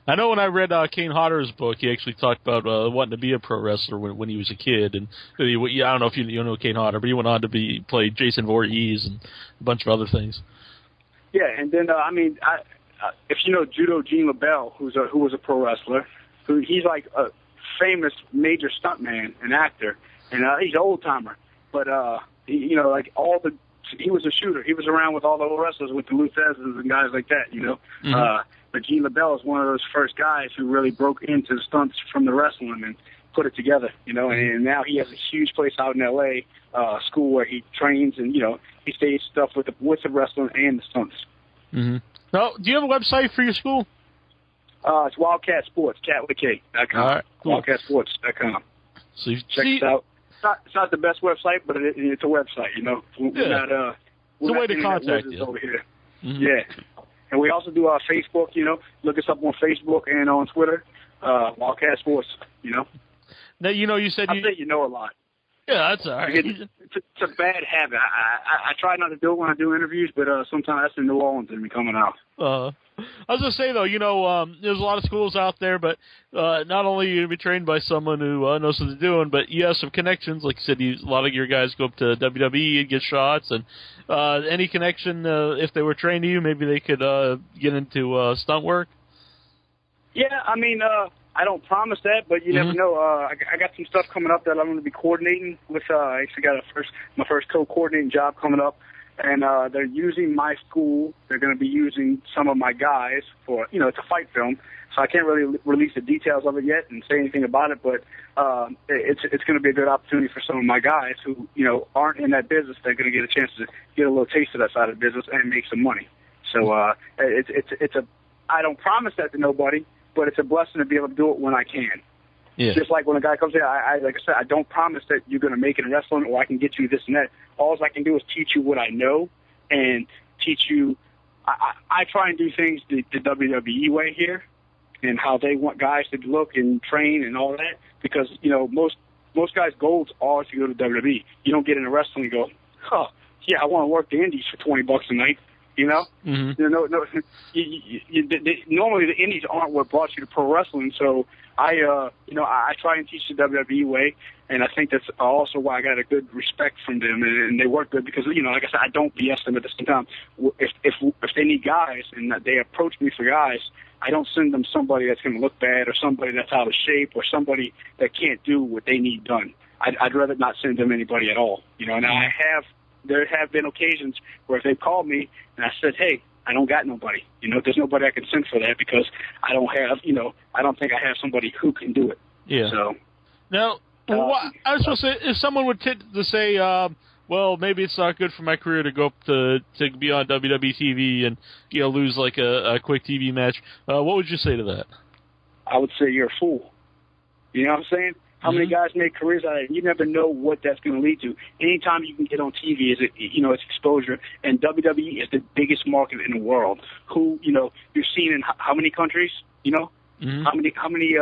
I know when I read Kane Hodder's book, he actually talked about wanting to be a pro wrestler when he was a kid, and I don't know if you know Kane Hodder, but he went on to play Jason Voorhees and a bunch of other things. Yeah, and then if you know Judo Gene LaBelle, who was a pro wrestler, he's like a famous major stuntman and actor, and he's an old timer, but he was a shooter. He was around with all the old wrestlers, with the Luthez and guys like that, Mm-hmm. But Gene LaBelle is one of those first guys who really broke into the stunts from the wrestling and put it together, and now he has a huge place out in L.A., school where he trains and, he stays stuff with the wrestling and the stunts. Mm-hmm. Now, do you have a website for your school? It's Wildcat Sports, cat with a K.com. All right, cool. WildcatSports.com. So check us out. It's not the best website, but it's a website, We're not, it's a way to contact you. Over here. Mm-hmm. Yeah. And we also do our Facebook, look us up on Facebook and on Twitter, Wildcat Sports, Now, you said I think you know a lot. Yeah, that's all right. It's a bad habit. I try not to do it when I do interviews, but sometimes that's the New Orleans in me coming out. I was going to say, though, there's a lot of schools out there, but not only are you going to be trained by someone who knows what they're doing, but you have some connections. Like you said, a lot of your guys go up to WWE and get shots. And any connection, if they were trained to you, maybe they could get into stunt work? Yeah, I mean, I don't promise that, but you never know. I got some stuff coming up that I'm going to be coordinating with. I actually got my first co-coordinating job coming up, and they're using my school. They're going to be using some of my guys for, it's a fight film, so I can't really release the details of it yet and say anything about it. But it's going to be a good opportunity for some of my guys who, aren't in that business. They're going to get a chance to get a little taste of that side of the business and make some money. So I don't promise that to nobody, but it's a blessing to be able to do it when I can. Yeah. Just like when a guy comes in, like I said, I don't promise that you're going to make it in wrestling or I can get you this and that. All I can do is teach you what I know and teach you. I try and do things the WWE way here and how they want guys to look and train and all that because, most guys' goals are to go to WWE. You don't get into wrestling and go, yeah, I want to work the indies for $20 a night. Mm-hmm. Normally the indies aren't what brought you to pro wrestling. So I try and teach the WWE way, and I think that's also why I got a good respect from them, and they work good because like I said, I don't BS them at the same time. If they need guys and they approach me for guys, I don't send them somebody that's going to look bad or somebody that's out of shape or somebody that can't do what they need done. I'd rather not send them anybody at all. And there have been occasions where they've called me and I said, hey, I don't got nobody. There's nobody I can send for that because I don't have, I don't think I have somebody who can do it. Yeah. So now, I was supposed to say, if someone would to say, well, maybe it's not good for my career to go up to be on WWE TV and lose like a quick TV match, what would you say to that? I would say you're a fool. You know what I'm saying? How many guys make careers out of it? You never know what that's going to lead to. Anytime you can get on TV, it's exposure. And WWE is the biggest market in the world. Who, you're seen in how many countries? How many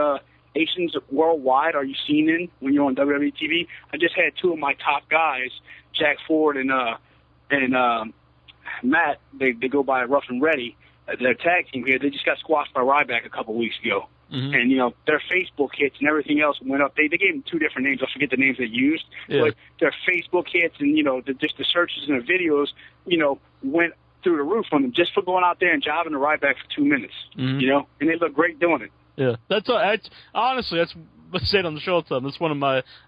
nations worldwide are you seen in when you're on WWE TV? I just had two of my top guys, Jack Ford and Matt. They go by Rough and Ready. Their tag team here. They just got squashed by Ryback a couple weeks ago. Mm-hmm. And, their Facebook hits and everything else went up. They gave them two different names. I forget the names they used. Yeah. But their Facebook hits and, just the searches and the videos, went through the roof on them just for going out there and jobbing the Ryback for 2 minutes, and they look great doing it. Yeah. Honestly, that's what's said on the show all the time. That's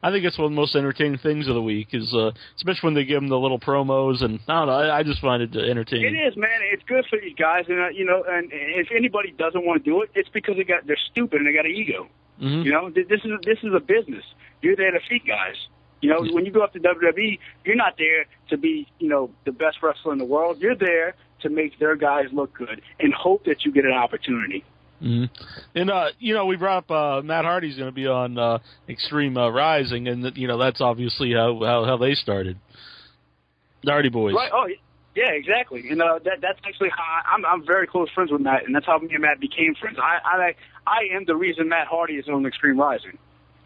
I think it's one of the most entertaining things of the week is, especially when they give them the little promos and, I don't know, I just find it entertaining. It is, man. It's good for these guys. And, and if anybody doesn't want to do it, it's because they're stupid and they got an ego. Mm-hmm. This is a business. You're there to feed guys. When you go up to WWE, you're not there to be, the best wrestler in the world. You're there to make their guys look good and hope that you get an opportunity. Mm-hmm. And, we brought up Matt Hardy's going to be on Extreme Rising, and, that's obviously how they started. The Hardy Boys. Right. Oh, yeah, exactly. And that's actually how I'm very close friends with Matt, and that's how me and Matt became friends. I am the reason Matt Hardy is on Extreme Rising.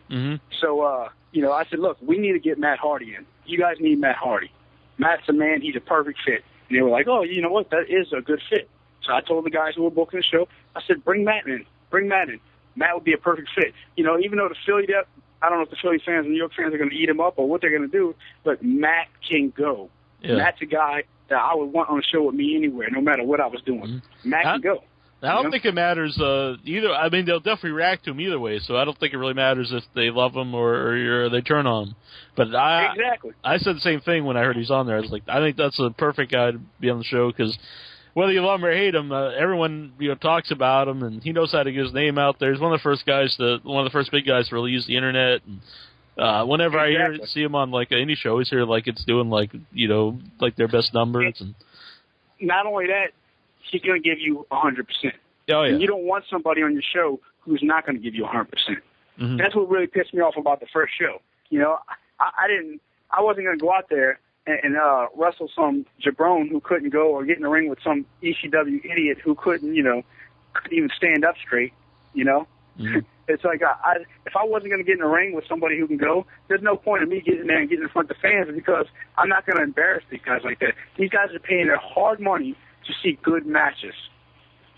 Mm-hmm. So, I said, look, we need to get Matt Hardy in. You guys need Matt Hardy. Matt's a man. He's a perfect fit. And they were like, oh, you know what? That is a good fit. So I told the guys who were booking the show, I said, bring Matt in. Matt would be a perfect fit. Even though I don't know if the Philly fans and New York fans are going to eat him up or what they're going to do, but Matt can go. Yeah. Matt's a guy that I would want on the show with me anywhere, no matter what I was doing. Mm-hmm. Matt can go. I don't think it matters either. I mean, they'll definitely react to him either way, so I don't think it really matters if they love him or they turn on him. But exactly. I said the same thing when I heard he's on there. I was like, I think that's a perfect guy to be on the show because whether you love him or hate him, everyone talks about him, and he knows how to get his name out there. He's one of the first big guys to really use the internet. And whenever I see him on like an indie show, he's here like it's doing like their best numbers. And not only that, he's going to give you 100%. Oh yeah. And you don't want somebody on your show who's not going to give you 100%. Mm-hmm. That's what really pissed me off about the first show. I wasn't going to go out there and wrestle some jabron who couldn't go, or get in the ring with some ECW idiot who couldn't even stand up straight. Mm-hmm. It's like if I wasn't going to get in the ring with somebody who can go, there's no point in me getting there and getting in front of the fans, because I'm not going to embarrass these guys like that. These guys are paying their hard money to see good matches.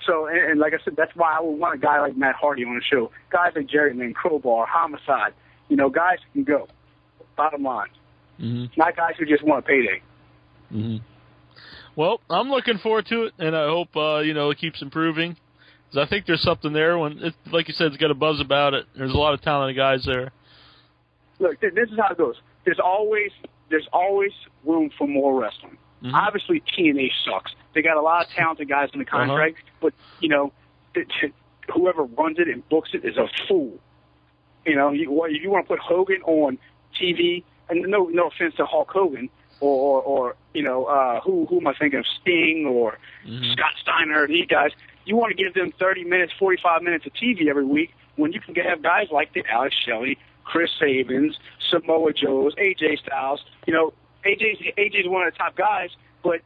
So, and like I said, that's why I would want a guy like Matt Hardy on the show. Guys like Jerry Lynn, Crowbar, Homicide, guys who can go. Bottom line. Mm-hmm. Not guys who just want a payday. Mm-hmm. Well, I'm looking forward to it, and I hope it keeps improving. Because I think there's something there. Like you said, it's got a buzz about it. There's a lot of talented guys there. Look, this is how it goes. There's always room for more wrestling. Mm-hmm. Obviously, TNA sucks. They got a lot of talented guys in the contract, but whoever runs it and books it is a fool. If you want to put Hogan on TV, and no offense to Hulk Hogan, or who am I thinking of, Sting or Scott Steiner, these guys, you want to give them 30 minutes, 45 minutes of TV every week when you can have guys like the Alex Shelley, Chris Sabins, Samoa Joes, AJ Styles. AJ's one of the top guys, but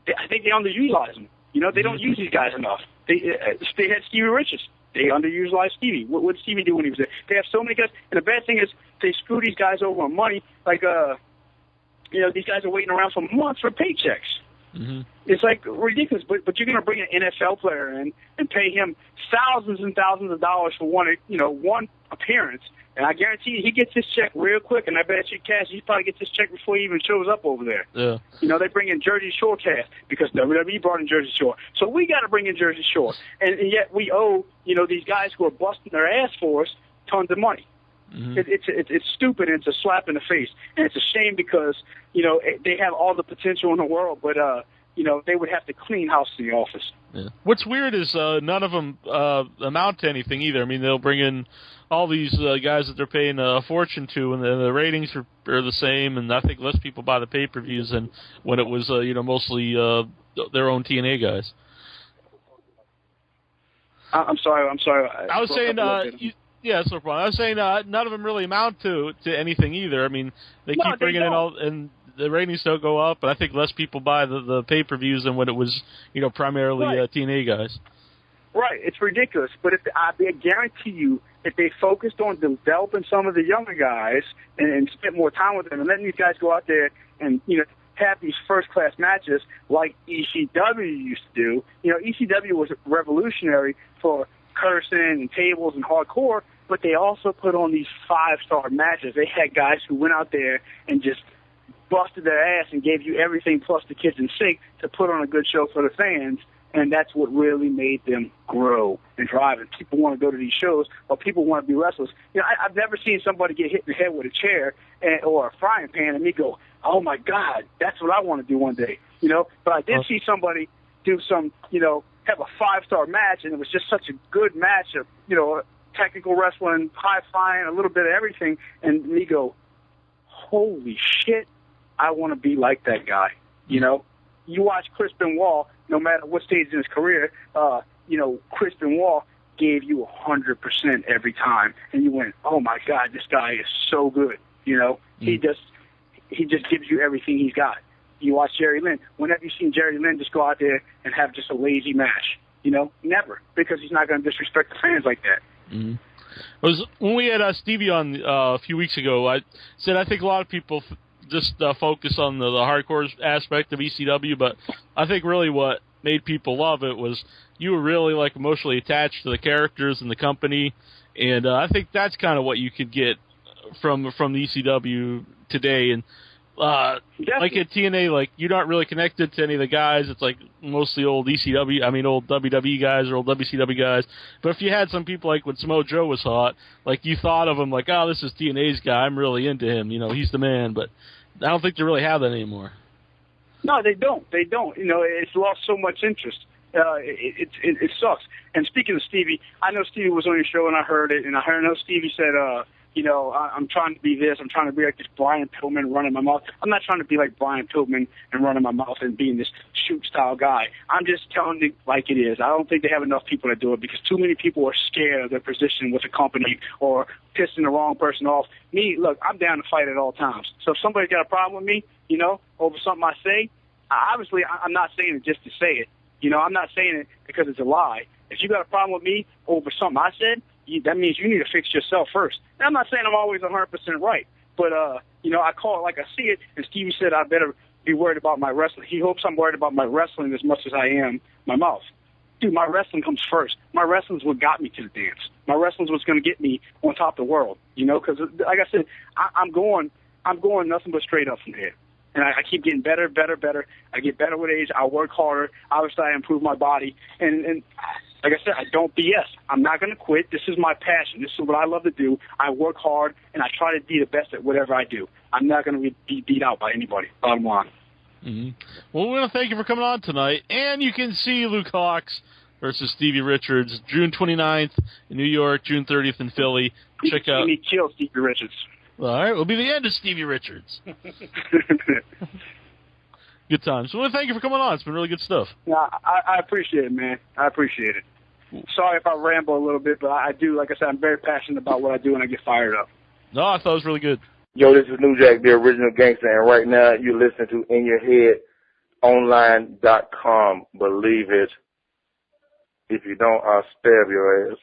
I think they underutilize him. They don't use these guys enough. They had Stevie Richards. They underutilized Stevie. What did Stevie do when he was there? They have so many guys, and the bad thing is they screw these guys over on money. Like, these guys are waiting around for months for paychecks. Mm-hmm. It's like ridiculous. But you're going to bring an NFL player in and pay him thousands and thousands of dollars for one appearance, and I guarantee you he gets his check real quick. And I bet you cash he probably gets his check before he even shows up over there. Yeah. They bring in Jersey Shore cast because WWE brought in Jersey Shore, so we got to bring in Jersey Shore, and yet we owe these guys who are busting their ass for us tons of money. Mm-hmm. It's stupid, and it's a slap in the face, and it's a shame because they have all the potential in the world, but they would have to clean house in the office. Yeah. What's weird is none of them amount to anything either. I mean, they'll bring in all these guys that they're paying a fortune to, and the ratings are the same, and I think less people buy the pay-per-views than when it was mostly their own TNA guys. I'm sorry. I was saying, yeah, it's no problem. I was saying none of them really amount to anything either. I mean, they keep bringing in all, and the ratings don't go up, but I think less people buy the pay-per-views than when it was, primarily TNA guys. Right, it's ridiculous. But I guarantee you, if they focused on developing some of the younger guys and spent more time with them and letting these guys go out there and have these first-class matches like ECW used to do. ECW was revolutionary for cursing and tables and hardcore, but they also put on these 5-star matches. They had guys who went out there and just busted their ass and gave you everything plus the kitchen sink to put on a good show for the fans, and that's what really made them grow and drive. And people want to go to these shows, or people want to be wrestlers. I've never seen somebody get hit in the head with a chair or a frying pan and me go, oh, my God, that's what I want to do one day. But I did see somebody do some, have a 5-star match, and it was just such a good match of, technical wrestling, high-flying, a little bit of everything, and me go, holy shit, I want to be like that guy. You watch Chris Benoit, no matter what stage in his career, Chris Benoit gave you 100% every time, and you went, oh my God, this guy is so good. He just gives you everything he's got. You watch Jerry Lynn. Whenever you've seen Jerry Lynn just go out there and have just a lazy match, never, because he's not going to disrespect the fans like that. Mm-hmm. It was when we had Stevie on a few weeks ago. I said I think a lot of people just focus on the hardcore aspect of ECW, but I think really what made people love it was you were really emotionally attached to the characters and the company, and I think that's kind of what you could get from the ECW today. And like at TNA, you're not really connected to any of the guys. It's mostly old old WWE guys or old WCW guys. But if you had some people when Samoa Joe was hot, you thought of him oh, this is TNA's guy. I'm really into him. He's the man. But I don't think they really have that anymore. No, they don't. They don't. You know, it's lost so much interest. It sucks. And speaking of Stevie, I know Stevie was on your show and I heard it, and I know Stevie said, you know, I'm trying to be this, I'm trying to be like this Brian Pillman running my mouth. I'm not trying to be like Brian Pillman and running my mouth and being this shoot-style guy. I'm just telling it like it is. I don't think they have enough people that do it because too many people are scared of their position with a company or pissing the wrong person off. Me, look, I'm down to fight at all times. So if somebody's got a problem with me, you know, over something I say, obviously I'm not saying it just to say it. You know, I'm not saying it because it's a lie. If you got a problem with me over something I said, that means you need to fix yourself first. And I'm not saying I'm always 100% right, but, you know, I call it like I see it, and Stevie said I better be worried about my wrestling. He hopes I'm worried about my wrestling as much as I am my mouth. Dude, my wrestling comes first. My wrestling's what got me to the dance. My wrestling's what's going to get me on top of the world, you know, because, like I said, I'm going nothing but straight up from here. And I keep getting better. I get better with age. I work harder. Obviously, I improve my body. And like I said, I don't BS. I'm not going to quit. This is my passion. This is what I love to do. I work hard, and I try to be the best at whatever I do. I'm not going to be beat out by anybody. Bottom line. Mm-hmm. Well, we want to thank you for coming on tonight. And you can see Luke Hawx versus Stevie Richards, June 29th in New York, June 30th in Philly. Check out. He killed Stevie Richards. All right, will be the end of Stevie Richards. Good times. So, thank you for coming on. It's been really good stuff. Yeah, I appreciate it, man. I appreciate it. Sorry if I ramble a little bit, but I do, like I said, I'm very passionate about what I do, and I get fired up. No, I thought it was really good. Yo, this is New Jack, the original gangster, and right now you're listening to InYourHeadOnline.com. Believe it. If you don't, I'll stab your ass.